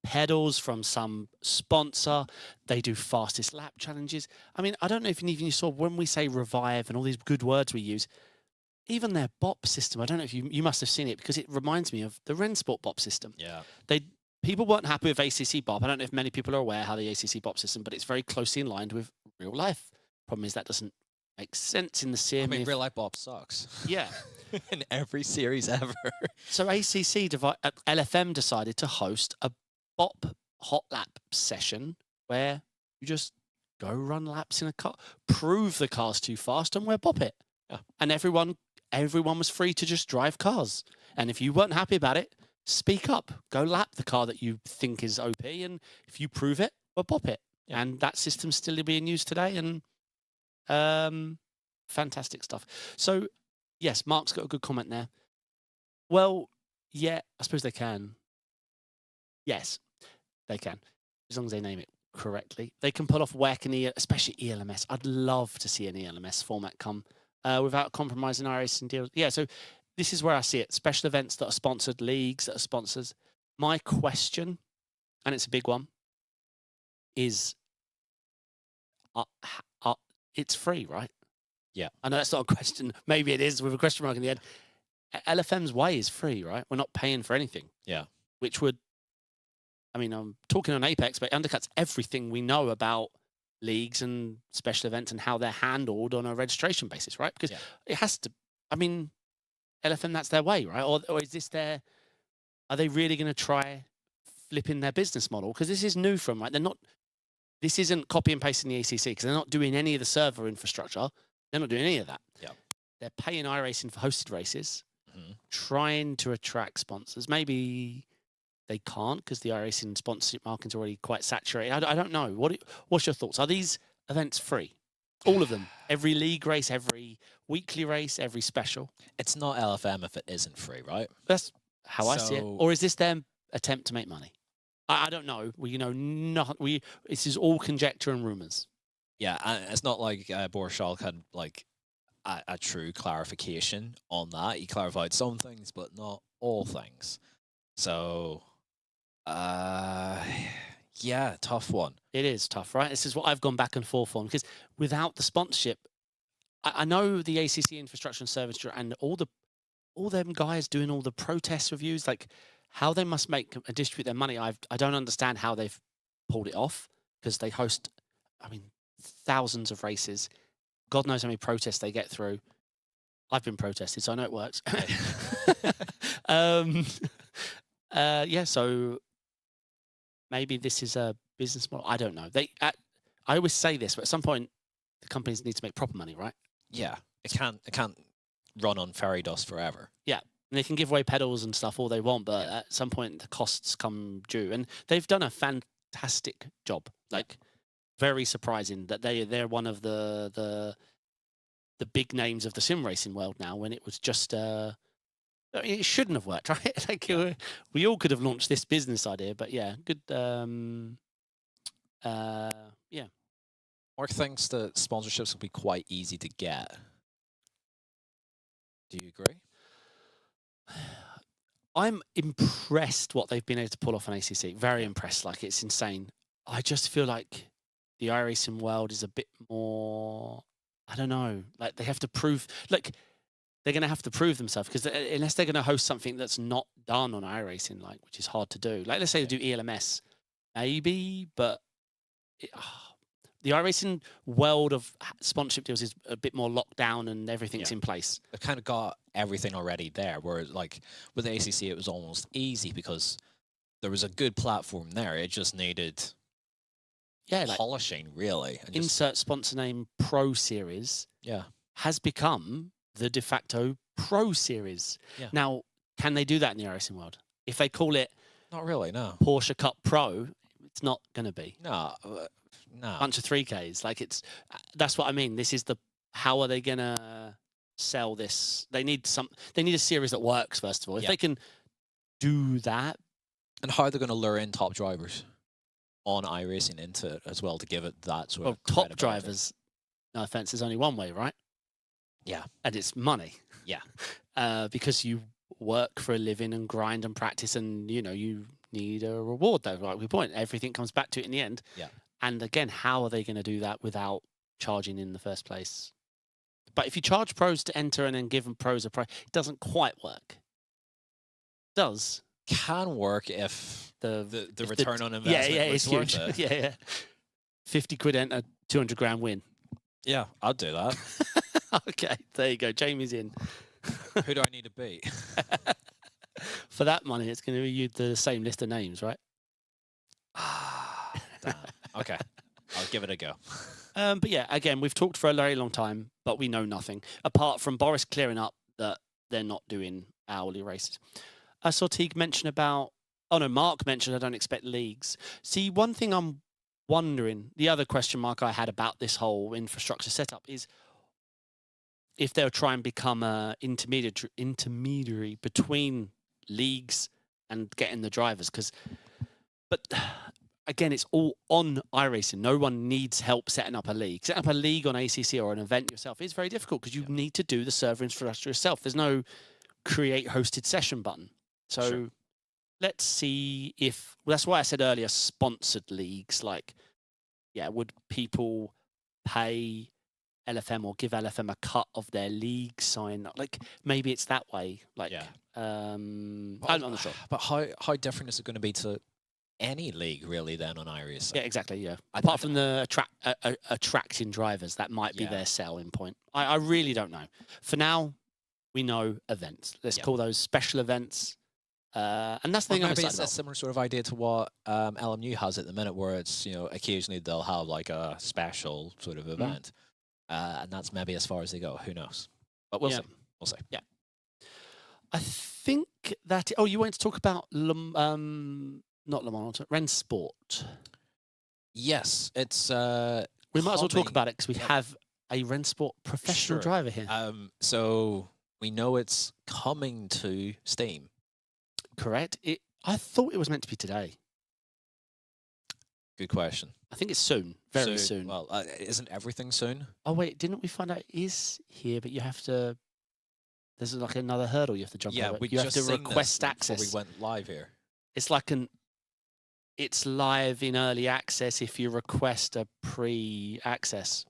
pedals from some sponsor. They do fastest lap challenges. I mean, I don't know if you saw when we say revive and all these good words we use, even their BOP system, I don't know if you must have seen it because it reminds me of the Rennsport BOP system. Yeah. People weren't happy with ACC BOP. I don't know if many people are aware how the ACC BOP system, but it's very closely in line with real life. Problem is that doesn't make sense in the sim. I mean, real life BOP sucks. Yeah. In every series ever. So LFM decided to host a BOP hot lap session where you just go run laps in a car, prove the car's too fast, and we'll BOP it. Yeah. And everyone was free to just drive cars. And if you weren't happy about it, speak up. Go lap the car that you think is OP, and if you prove it, we'll BOP it. Yeah. And that system's still being used today, and fantastic stuff. So, yes, Mark's got a good comment there. Well, yeah, I suppose they can. Yes, they can, as long as they name it correctly. They can pull off WEC and especially ELMS. I'd love to see an ELMS format come without compromising iRacing deals. Yeah, so this is where I see it. Special events that are sponsored, leagues that are sponsors. My question, and it's a big one, is it's free, right? Yeah. I know that's not a question. Maybe it is with a question mark in the end. LFM's way is free, right? We're not paying for anything. Yeah. Which would, I mean, I'm talking on Apex, but it undercuts everything we know about leagues and special events and how they're handled on a registration basis, right? Because it has to, I mean, LFM, that's their way, right? Or is this are they really going to try flipping their business model? Because this is new from, right? This isn't copy and pasting the ACC because they're not doing any of the server infrastructure. They're not doing any of that. Yeah. They're paying iRacing for hosted races, trying to attract sponsors. Maybe they can't because the iRacing sponsorship market is already quite saturated. I don't know. What's your thoughts? Are these events free? All of them? Every league race, every weekly race, every special? It's not LFM if it isn't free, right? That's how I see it. Or is this their attempt to make money? I don't know. This is all conjecture and rumors. Yeah, and it's not like Borshal had like a true clarification on that. He clarified some things, but not all things. So, yeah, tough one. It is tough, right? This is what I've gone back and forth on because without the sponsorship, I know the ACC infrastructure and service and all them guys doing all the protest reviews, like how they must make and distribute their money. I don't understand how they've pulled it off because they host, I mean, thousands of races. God knows how many protests they get through. I've been protested, so I know it works. Yeah, so maybe this is a business model. I don't know. I always say this, but at some point, the companies need to make proper money, right? Yeah, it can't run on fairy dust forever. Yeah, and they can give away pedals and stuff all they want, but at some point, the costs come due, and they've done a fantastic job. Like, very surprising that they're one of the big names of the sim racing world now. When it was just it shouldn't have worked, right? Like we all could have launched this business idea, but yeah, good. Yeah. Mark thinks that sponsorships will be quite easy to get. Do you agree? I'm impressed what they've been able to pull off on ACC. Very impressed. Like, it's insane. I just feel like the iRacing world is a bit more I don't know. Like they have to prove. Like they're going to have to prove themselves because unless they're going to host something that's not done on iRacing, like which is hard to do. Like let's say they do ELMS, maybe, but the iRacing world of sponsorship deals is a bit more locked down and everything's in place. They've kind of got everything already there. Where like with the ACC, it was almost easy because there was a good platform there. It just needed polishing, really. And insert sponsor name Pro Series. Yeah, has become the de facto Pro Series. Yeah. Now, can they do that in the iRacing world? If they call it not really, no. Porsche Cup Pro, it's not going to be. No. Bunch of 3Ks. Like that's what I mean. This is how are they going to sell this? They need a series that works, first of all. If they can do that. And how are they going to lure in top drivers on iRacing into it as well to give it that sort of top drivers, no offense, there's only one way, right? Yeah. And it's money. Yeah. Because you work for a living and grind and practice and, you need a reward, though, right? We point. Everything comes back to it in the end. Yeah. And again, how are they going to do that without charging in the first place? But if you charge pros to enter and then give them pros a price, it doesn't quite work. It does. Can work if the return on investment it's worth huge. it. Yeah. 50 quid enter, 200 grand win. Yeah, I'd do that. Okay, there you go. Jamie's in. Who do I need to beat? For that money, it's going to be the same list of names, right? Damn. Okay, I'll give it a go. But yeah, again, we've talked for a very long time, but we know nothing apart from Boris clearing up that they're not doing hourly races. I saw Teague mention about. Oh no, Mark mentioned I don't expect leagues. See, one thing I'm wondering, the other question mark I had about this whole infrastructure setup is if they'll try and become a intermediary between leagues and getting the drivers. But again, it's all on iRacing. No one needs help setting up a league. Setting up a league on ACC or an event yourself is very difficult because you need to do the server infrastructure yourself. There's no create hosted session button. So let's see if that's why I said earlier sponsored leagues. Like, would people pay LFM or give LFM a cut of their league sign? Like maybe it's that way. Like, I'm not sure. But how different is it going to be to any league really then on iRacing? Yeah, exactly. Yeah. Apart from the attracting drivers, that might be their selling point. I really don't know. For now, we know events. Let's call those special events. And that's the thing I'm excited about. It's a similar sort of idea to what LMU has at the minute, where it's occasionally they'll have like a special sort of event, and that's maybe as far as they go. Who knows? But we'll see. We'll see. Yeah. I think that. Oh, you wanted to talk about not Le Mans, Rennsport. Yes, it's. We might as well talk about it because we have a Rennsport professional driver here. So we know it's coming to Steam. Correct. I thought it was meant to be today. Good question. I think it's soon. Very soon. Well, isn't everything soon? Oh, wait. Didn't we find out it is here, but you have to... There's like another hurdle you have to jump over. You have to request access. Before we went live here. It's like it's live in early access if you request a pre-access.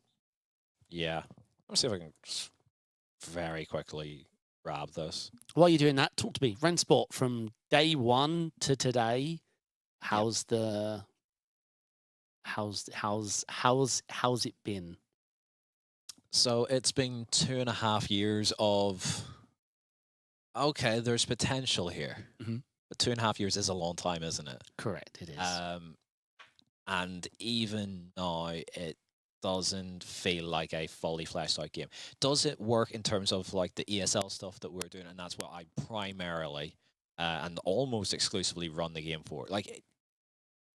Yeah. Let me see if I can just very quickly grab this. While you're doing that, talk to me. Rennsport, from day one to today, how's it been? So it's been 2.5 years of okay, there's potential here. But 2.5 years is a long time, isn't it? Correct, it is. And even now, it doesn't feel like a fully fleshed out game. Does it work in terms of like the ESL stuff that we're doing? And that's what I primarily and almost exclusively run the game for. Like,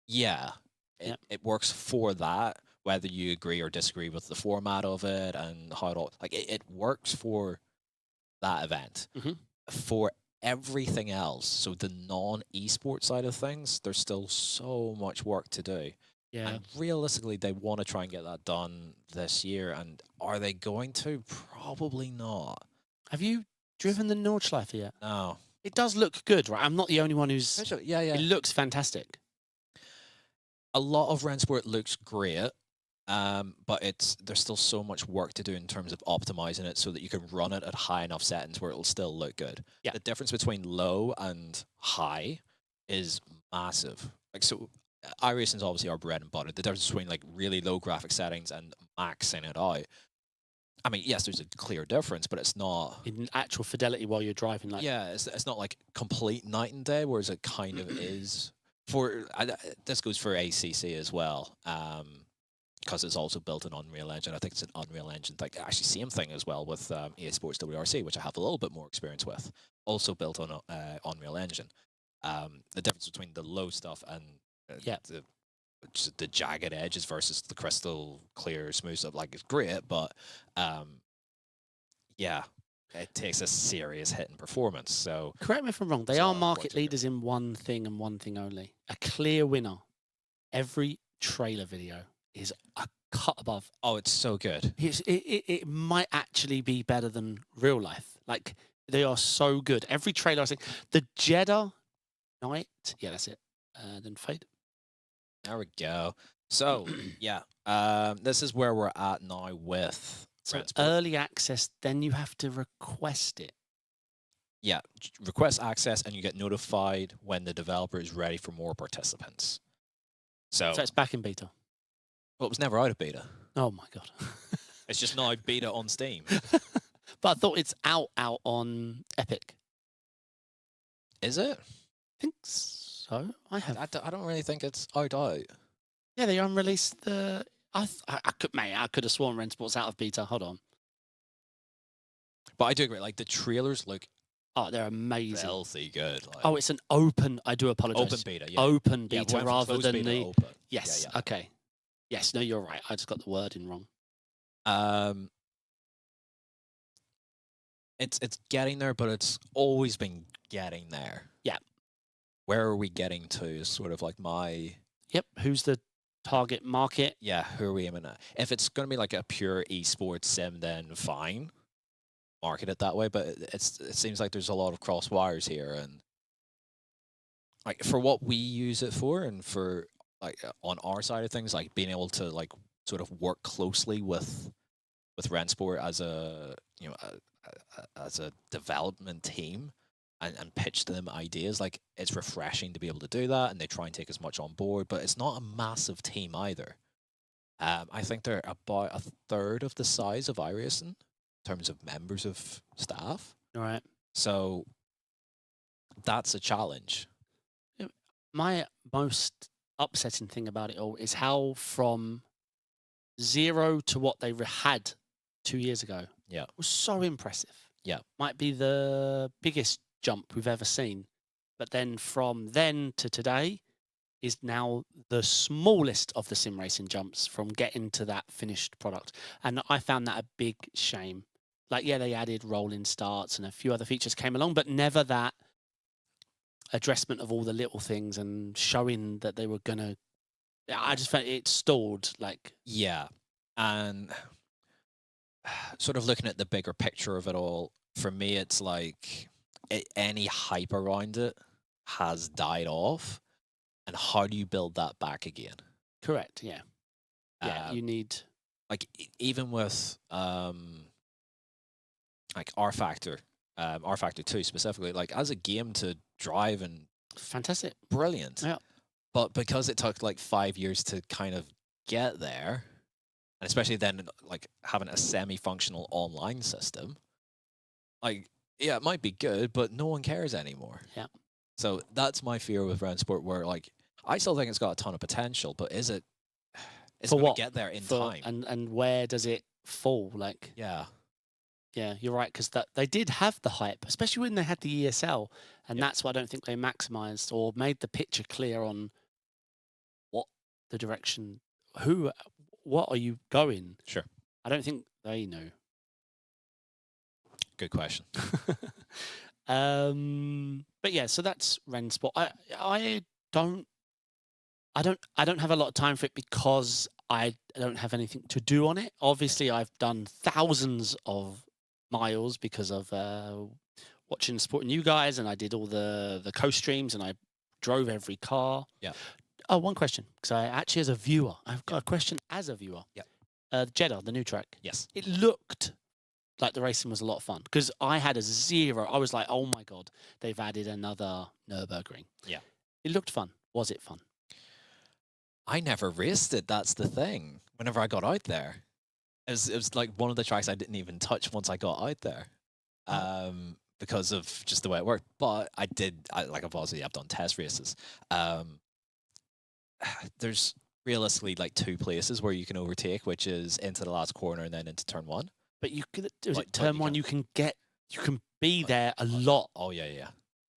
it works for that, whether you agree or disagree with the format of it and how it all, like it works for that event. For everything else, so the non-esport side of things, there's still so much work to do. Yeah. And realistically, they want to try and get that done this year. And are they going to? Probably not. Have you driven the Nordschleife yet? No. It does look good, right? I'm not the only one who's... Yeah. It looks fantastic. A lot of Rennsport looks great. But there's still so much work to do in terms of optimizing it so that you can run it at high enough settings where it'll still look good. Yeah. The difference between low and high is massive. Like, so iRacing is obviously our bread and butter. The difference between like really low graphic settings and maxing it out. I mean, yes, there's a clear difference, but it's not in actual fidelity while you're driving. Like, yeah, it's not like complete night and day, whereas it kind of is. This goes for ACC as well, because it's also built in Unreal Engine. I think it's an Unreal Engine thing. Actually, same thing as well with esports WRC, which I have a little bit more experience with. Also built on Unreal Engine. The difference between the low stuff and the jagged edges versus the crystal clear smooth stuff, like, it's great, but yeah, it takes a serious hit in performance. So correct me if I'm wrong, they are market leaders in one thing and one thing only: a clear winner. Every trailer video is a cut above. Oh, it's so good. It might actually be better than real life. Like, they are so good. Every trailer I see, the Jeddah Night, yeah, that's it. Then fade. There we go. So yeah, this is where we're at now with Rennsport. Early access, then you have to request it. Yeah, request access, and you get notified when the developer is ready for more participants. So it's back in beta. Well, it was never out of beta. Oh my god! It's just now beta on Steam. But I thought it's out on Epic. Is it? I think so. I don't really think it's out. Yeah, they unreleased the. I could have sworn Rennsport's out of beta. Hold on. But I do agree. Like, the trailers look. Oh, they're amazing. Filthy good. Like, oh, it's an open. I do apologize. Open beta. Yeah. Open beta rather than beta the. Open. Yes. Yeah, yeah. Okay. Yes. No, you're right. I just got the wording wrong. It's getting there, but it's always been getting there. Yeah. Where are we getting to? Is sort of like my. Yep. Who's the target market? Yeah. Who are we aiming at? If it's going to be like a pure esports sim, then fine. Market it that way, but it seems like there's a lot of cross wires here, and like for what we use it for, and for like on our side of things, like being able to like sort of work closely with Rennsport as a as a development team and pitch to them ideas. Like, it's refreshing to be able to do that, and they try and take as much on board, but it's not a massive team either. I think they're about a third of the size of iRacing in terms of members of staff. All right. So that's a challenge. My most upsetting thing about it all is how from zero to what they had 2 years ago. Yeah. Was so impressive. Yeah. Might be the biggest jump we've ever seen. But then from then to today is now the smallest of the sim racing jumps from getting to that finished product. And I found that a big shame. Like, yeah, they added rolling starts and a few other features came along, but never that addressment of all the little things and showing that they were going to. I just felt it stalled. Like, yeah. And sort of looking at the bigger picture of it all, for me, it's like any hype around it has died off. And how do you build that back again? Correct. Yeah. Yeah. You need. Like, even with like R Factor 2 specifically, like, as a game to drive and fantastic, brilliant. Yeah. But because it took like 5 years to kind of get there, and especially then like having a semi-functional online system, like, yeah, it might be good, but no one cares anymore. Yeah. So that's my fear with Rennsport, where like I still think it's got a ton of potential, but is it? It's going to get there in time. And where does it fall? Like, yeah. Yeah, you're right, because they did have the hype, especially when they had the ESL, and that's why I don't think they maximised or made the picture clear on what the direction, what are you going? Sure. I don't think they knew. Good question. But yeah, so that's Rennsport. I don't have a lot of time for it because I don't have anything to do on it. Obviously, I've done thousands of miles because of watching and supporting you guys, and I did all the co-streams and I drove every car. Yeah. Oh, one question, because I actually, as a viewer, I've got a question as a viewer. Yep. Jeddah, the new track. Yes. It looked like the racing was a lot of fun because I had a 0. I was like, oh my God, they've added another Nürburgring. Yeah. It looked fun. Was it fun? I never raced it. That's the thing. Whenever I got out there, it was like one of the tracks I didn't even touch once I got out there, because of just the way it worked. But I've done test races. There's realistically like 2 places where you can overtake, which is into the last corner and then into turn 1. But you could, Like, turn 1, you can be there a lot. Oh yeah.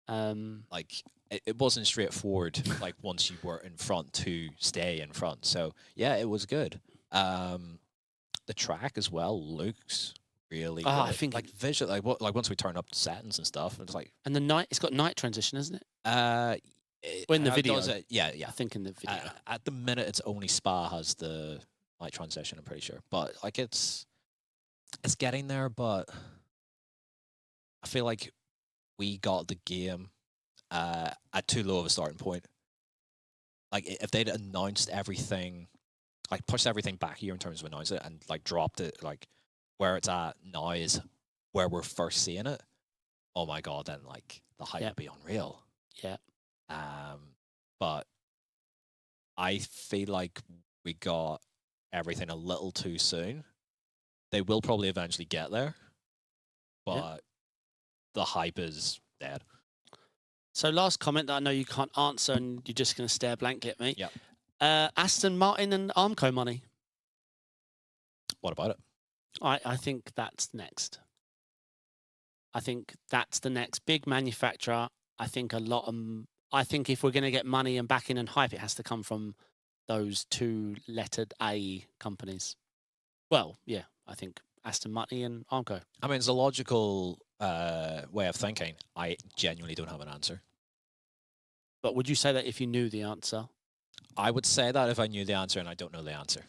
Like it wasn't straightforward. Like once you were in front to stay in front. So yeah, it was good. The track as well looks really good. I think like visual, like once we turn up the settings and stuff, it's like, and it's got night transition, isn't it? Well, in the video, yeah. I think in the video. At the minute, it's only Spa has the night transition. I'm pretty sure, but like it's getting there. But I feel like we got the game at too low of a starting point. Like if they'd announced everything, like pushed everything back here in terms of announcing it and like dropped it, like where it's at now is where we're first seeing it. Oh my God, then like the hype would be unreal. Yeah. But I feel like we got everything a little too soon. They will probably eventually get there, but the hype is dead. So last comment that I know you can't answer and you're just going to stare blankly at me. Yeah. Aston Martin and Armco money. What about it? I think that's next. I think that's the next big manufacturer. I think I think if we're going to get money and backing and hype, it has to come from those 2 lettered A companies. Well, yeah, I think Aston Martin and Armco. I mean, it's a logical way of thinking. I genuinely don't have an answer. But would you say that if you knew the answer? I would say that if I knew the answer and I don't know the answer.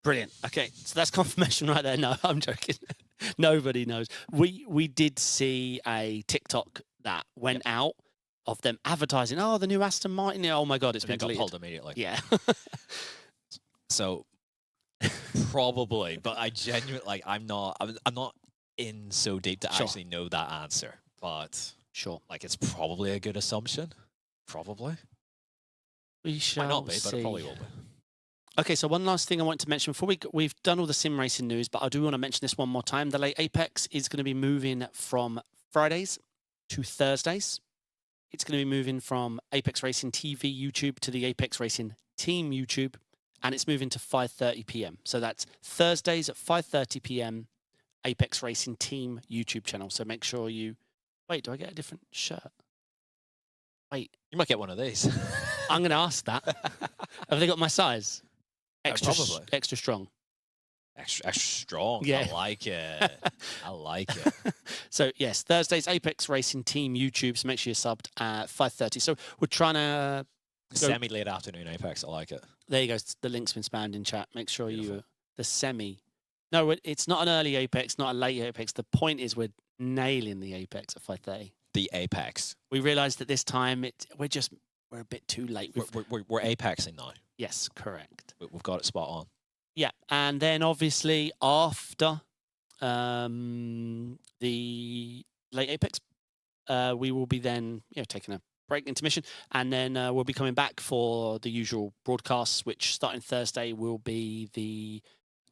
Brilliant. Okay, so that's confirmation right there. No, I'm joking. Nobody knows. We did see a TikTok that went out of them advertising, oh, the new Aston Martin. Oh my God, it's been got pulled immediately. Yeah. So probably, but I genuinely like I'm not in so deep to actually know that answer. But like it's probably a good assumption. Probably. We shall Might not be, see. but it probably will be. Okay, so one last thing I want to mention before we've done all the sim racing news, but I do want to mention this one more time. The late Apex is going to be moving from Fridays to Thursdays. It's going to be moving from Apex Racing TV YouTube to the Apex Racing Team YouTube, and it's moving to 5:30 p.m. So that's Thursdays at 5:30 p.m. Apex Racing Team YouTube channel. So make sure you wait. Do I get a different shirt? Wait, you might get one of these. I'm going to ask that. Have they got my size? Extra strong. Extra strong. Yeah. I like it. I like it. So yes, Thursdays Apex Racing Team YouTube. So make sure you're subbed at 5:30. So we're trying to semi late afternoon Apex. I like it. There you go. The link's been spammed in chat. Make sure you the semi. No, it's not an early Apex, not a late Apex. The point is we're nailing the Apex at 5:30. The Apex. We realised that this time we're a bit too late. We're Apexing now. Yes, correct. We've got it spot on. Yeah, and then obviously after the late Apex, we will be then taking a break, intermission, and then we'll be coming back for the usual broadcasts, which starting Thursday will be the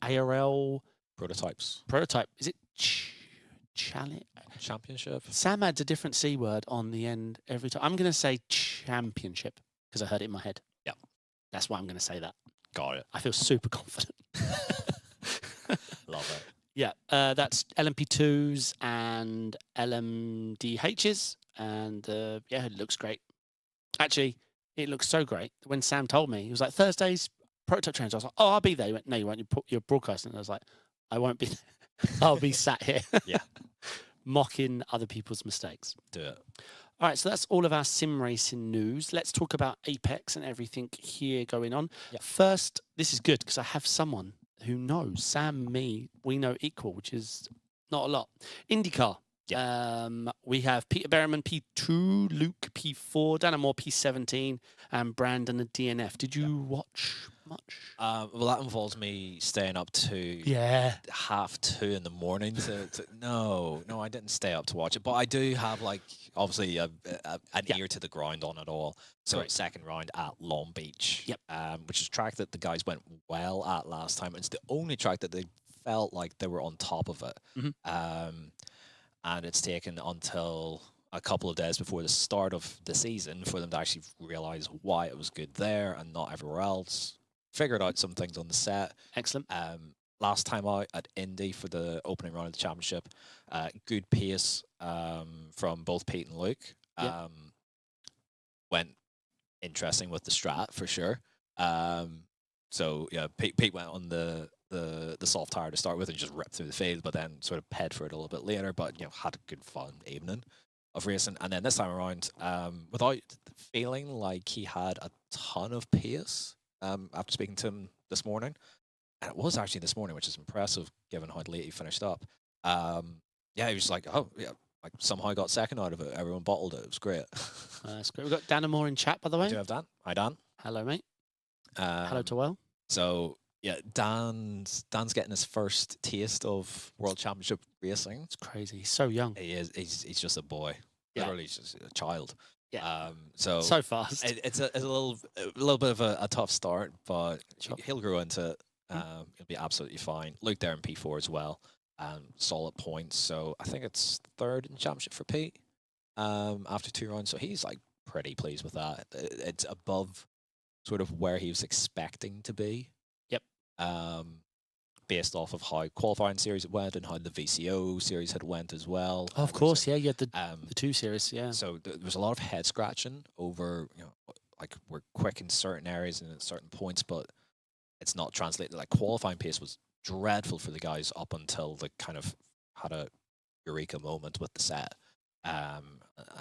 ARL Prototype. Is it Championship? Sam adds a different C word on the end every time. I'm going to say championship because I heard it in my head. Yeah. That's why I'm going to say that. Got it. I feel super confident. Love it. Yeah, that's LMP2s and LMDHs, and it looks great. Actually, it looks so great. When Sam told me, he was like, Thursdays, prototype trains. I was like, oh, I'll be there. He went, no, you won't. You're broadcasting. I was like, I won't be there. I'll be sat here. Yeah. Mocking other people's mistakes. Do it. All right, so that's all of our sim racing news. Let's talk about Apex and everything here going on. Yep. First, this is good because I have someone who knows. Sam, me, we know equal, which is not a lot. Indycar. We have Peter Berriman P2, Luke P4, Dan Moore P17, and Brandon a DNF. Did you watch much? Well, that involves me staying up to 2:30 in the morning. No, I didn't stay up to watch it, but I do have like obviously an ear to the ground on it all. So second round at Long Beach, which is a track that the guys went well at last time. It's the only track that they felt like they were on top of it. And it's taken until a couple of days before the start of the season for them to actually realize why it was good there and not everywhere else. Figured out some things on the set. Excellent. Last time out at Indy for the opening round of the championship, good pace from both Pete and Luke. Went interesting with the strat for sure. So yeah, Pete went on the soft tire to start with and just ripped through the field, but then sort of paid for it a little bit later. But had a good fun evening of racing. And then this time around, without feeling like he had a ton of pace, after speaking to him this morning, and it was actually this morning, which is impressive given how late he finished up. He was just like, like somehow got second out of it. Everyone bottled it. It was great. That's great. We've got Dan Moore in chat, by the way. We do have Dan. Hi, Dan. Hello, mate. Hello to Will. So yeah, Dan's getting his first taste of World Championship racing. It's crazy. He's so young. He is. He's just a boy. Literally, just a child. Yeah. So fast. It's a little bit of a tough start, but he'll grow into it. He'll be absolutely fine. Luke there in P4 as well. Solid points. So I think it's third in championship for Pete. After 2 rounds, so he's like pretty pleased with that. It's above sort of where he was expecting to be. Yep. Based off of how qualifying series it went and how the VCO series had went as well. Oh, of course, you had the 2 series, So there was a lot of head scratching over, like we're quick in certain areas and at certain points, but it's not translated. Like qualifying pace was dreadful for the guys up until they kind of had a eureka moment with the set. And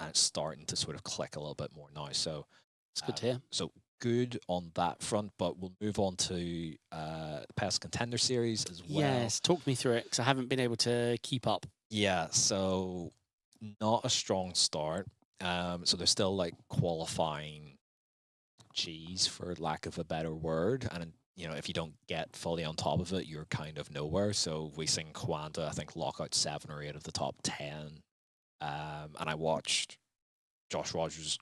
it's starting to sort of click a little bit more now. So it's good to hear. So good on that front, but we'll move on to the PESC Contender series as well. Yes, talk me through it because I haven't been able to keep up. Yeah, so not a strong start. So there's still like qualifying G's, for lack of a better word, and if you don't get fully on top of it, you're kind of nowhere. So we seen Kwanda, I think, lock out 7 or 8 of the top 10. And I watched Josh Rogers'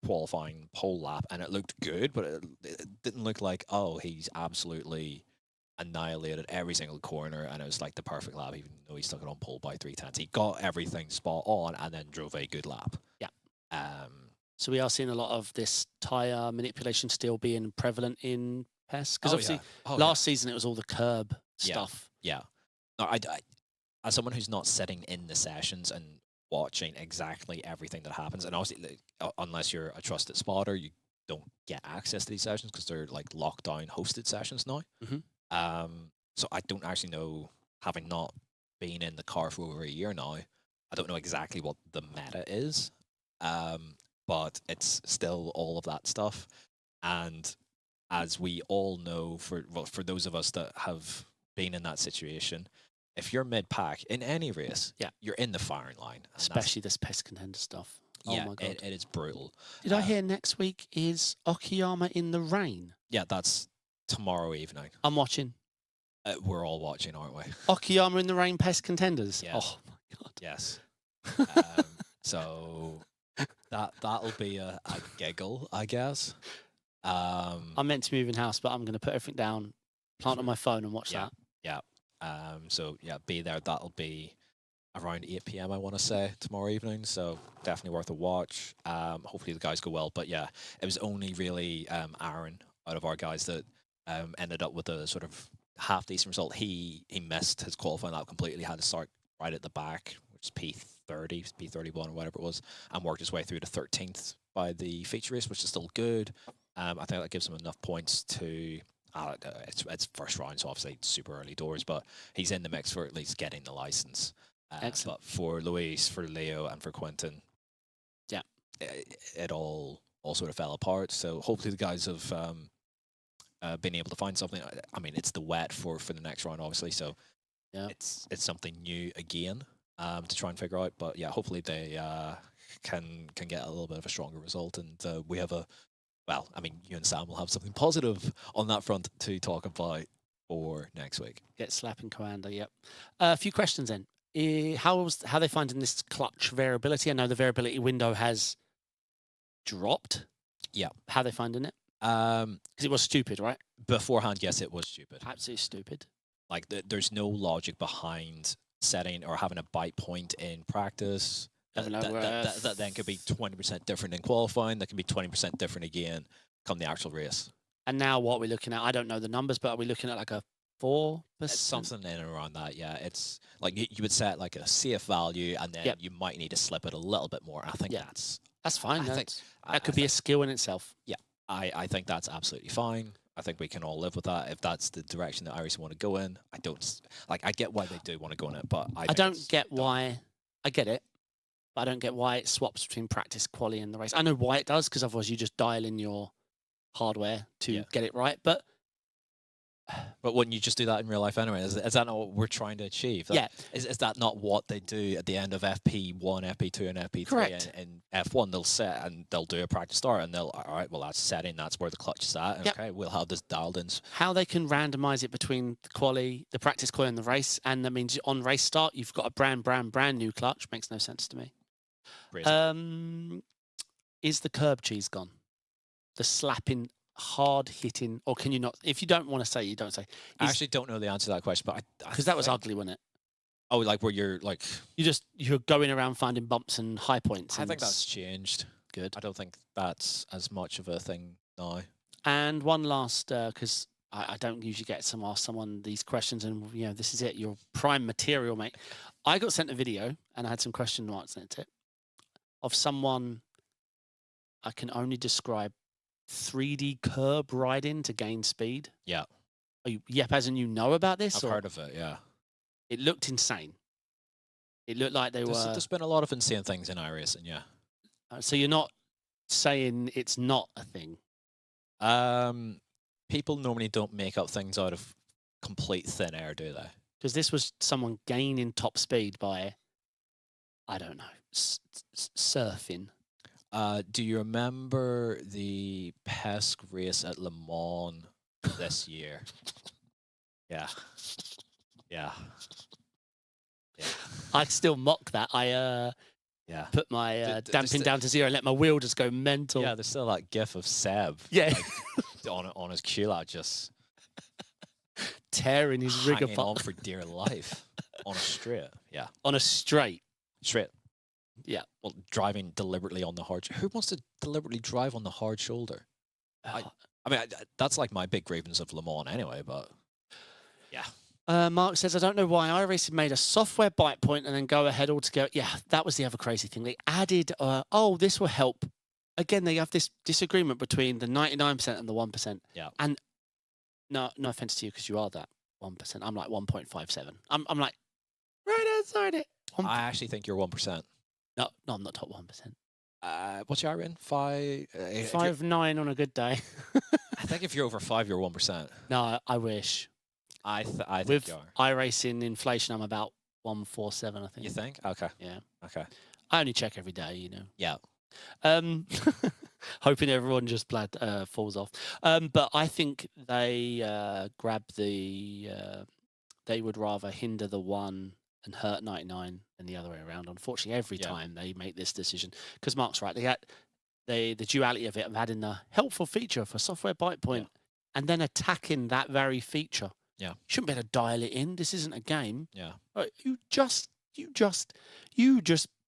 qualifying pole lap, and it looked good, but it didn't look like, he's absolutely annihilated every single corner, and it was like the perfect lap, even though he stuck it on pole by 3/10. He got everything spot on and then drove a good lap. Yeah. So we are seeing a lot of this tyre manipulation still being prevalent in PESC, because obviously last season it was all the curb stuff. Yeah. No, I, as someone who's not sitting in the sessions and watching exactly everything that happens, and obviously unless you're a trusted spotter, you don't get access to these sessions because they're like locked down hosted sessions now. So I don't actually know, having not been in the car for over a year now, I don't know exactly what the meta is, but it's still all of that stuff. And as we all know, for those of us that have been in that situation, if you're mid-pack in any race, you're in the firing line. Especially this PESC Contender stuff. Yeah, oh my God. It is brutal. Did I hear next week is Okayama in the rain? Yeah, that's tomorrow evening. I'm watching. We're all watching, aren't we? Okayama in the rain PESC Contenders? Yeah. Oh my God. Yes. So that'll be a giggle, I guess. I'm meant to move in house, but I'm going to put everything down, plant on my phone and watch that. Yeah. So yeah, be there. That'll be around 8 p.m. I want to say tomorrow evening. So definitely worth a watch. Hopefully the guys go well. But yeah, it was only really Aaron out of our guys that ended up with a sort of half decent result. He missed his qualifying lap completely. Had to start right at the back, which is P30, P31 or whatever it was, and worked his way through to 13th by the feature race, which is still good. I think that gives him enough points to. It's first round, so obviously super early doors, but he's in the mix for at least getting the license. But for Luis, for Leo, and for Quentin, it all sort of fell apart. So hopefully the guys have been able to find something. I mean, it's the wet for the next round, obviously. So it's something new again. to try and figure out. But yeah, hopefully they can get a little bit of a stronger result, and we have well, I mean, you and Sam will have something positive on that front to talk about for next week. Get slapping Commander. Yep. A few questions then. How they finding this clutch variability? I know the variability window has dropped. Yeah. How they finding it? Because it was stupid, right? Beforehand, yes, it was stupid. Absolutely stupid. Like there's no logic behind setting or having a bite point in practice. That then could be 20% different in qualifying. That can be 20% different again come the actual race. And now what we're looking at, I don't know the numbers, but are we looking at like a 4%? Something in and around that, yeah. It's like you would set like a safe value, and then you might need to slip it a little bit more. I think that's fine. That could be a skill in itself. Yeah, I think that's absolutely fine. I think we can all live with that if that's the direction that iRacing want to go in. I don't like. I get why they do want to go in it, but I don't get why. I get it, but I don't get why it swaps between practice, quali, and the race. I know why it does, because otherwise you just dial in your hardware to get it right. But wouldn't you just do that in real life anyway? Is that not what we're trying to achieve? Is that not what they do at the end of FP1, FP2, and FP3? Correct. And F1, they'll set and they'll do a practice start, and all right, well, that's setting, that's where the clutch is at. And okay, we'll have this dialed in. How they can randomize it between the quali, the practice quali, and the race, and that means on race start, you've got a brand new clutch, makes no sense to me. Is the curb cheese gone? The slapping, hard hitting, or can you not? If you don't want to say, you don't say. I actually don't know the answer to that question, but because that was ugly, wasn't it? Oh, like where you're like you're going around finding bumps and high points. I think that's changed. Good. I don't think that's as much of a thing now. And one last, because I don't usually get to ask someone these questions, and this is it, your prime material, mate. I got sent a video, and I had some question marks in it of someone. I can only describe 3D curb riding to gain speed. Yeah. Yep, as in you know about this? I've heard of it, yeah. It looked insane. It looked like There's been a lot of insane things in iRacing, yeah. So you're not saying it's not a thing? People normally don't make up things out of complete thin air, do they? Because this was someone gaining top speed by, I don't know, surfing. Do you remember the PESC race at Le Mans this year? Yeah. I still mock that. I put my damping down to 0 and let my wheel just go mental. Yeah, there's still that gif of Seb. Yeah. on his Q-Lab just tearing his rig apart. On for dear life. On a straight. Yeah. On a straight. Straight. Yeah. Well, driving deliberately on the hard. Who wants to deliberately drive on the hard shoulder? I mean, that's like my big grievance of Le Mans anyway. But yeah. Mark says, I don't know why iRacing made a software bite point and then go ahead altogether. Yeah, that was the other crazy thing. They added, this will help. Again, they have this disagreement between the 99% and the 1%. Yeah. And no offense to you, because you are that 1%. I'm like 1.57. I'm like right outside it. I actually think you're 1%. No, I'm not top 1%. What's your rating? 5.9 on a good day. I think if you're over 5, you're 1%. No, I wish. I think with you are. iRacing inflation, I'm about 147. I think. You think? Okay. Yeah. Okay. I only check every day, Yeah. Hoping everyone just falls off. But I think they grab the. They would rather hinder the 1 and hurt 99 than the other way around. Unfortunately, every time they make this decision, because Mark's right. They had the duality of it of adding the helpful feature for software bite point, and then attacking that very feature. Yeah, you shouldn't be able to dial it in. This isn't a game. Yeah, you just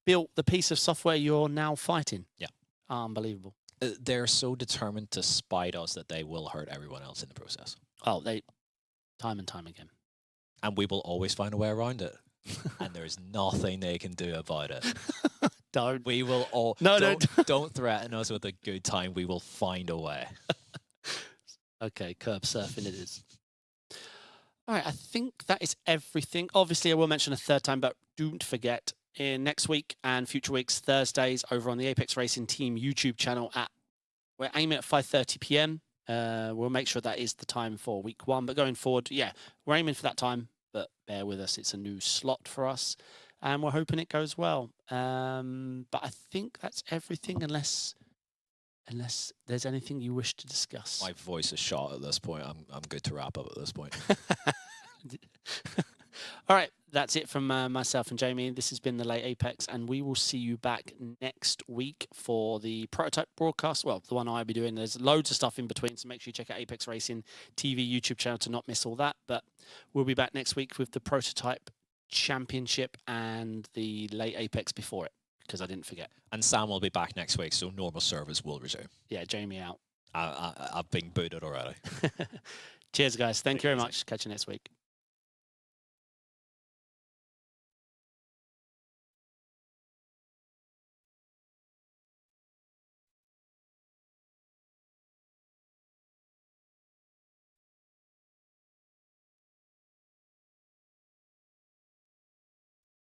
built the piece of software you're now fighting. Yeah, unbelievable. They're so determined to spite us that they will hurt everyone else in the process. Oh, time and time again. And we will always find a way around it. And there's nothing they can do about it. Don't. We will all... Don't threaten us with a good time. We will find a way. Okay, curb surfing it is. All right, I think that is everything. Obviously, I will mention a third time, but don't forget, in next week and future weeks, Thursdays, over on the Apex Racing Team YouTube channel, we're aiming at 5:30 p.m. We'll make sure that is the time for week 1. But going forward, we're aiming for that time. But bear with us, it's a new slot for us. and we're hoping it goes well. But I think that's everything, unless there's anything you wish to discuss. My voice is shot at this point. I'm good to wrap up at this point. All right, that's it from myself and Jamie. This has been the Late Apex, and we will see you back next week for the prototype broadcast. Well, the one I'll be doing. There's loads of stuff in between, so make sure you check out Apex Racing TV YouTube channel to not miss all that. But we'll be back next week with the prototype championship and the Late Apex before it, because I didn't forget. And Sam will be back next week, so normal service will resume. Yeah, Jamie out. I've been booted already. Cheers, guys. Thank you very much. Catch you next week.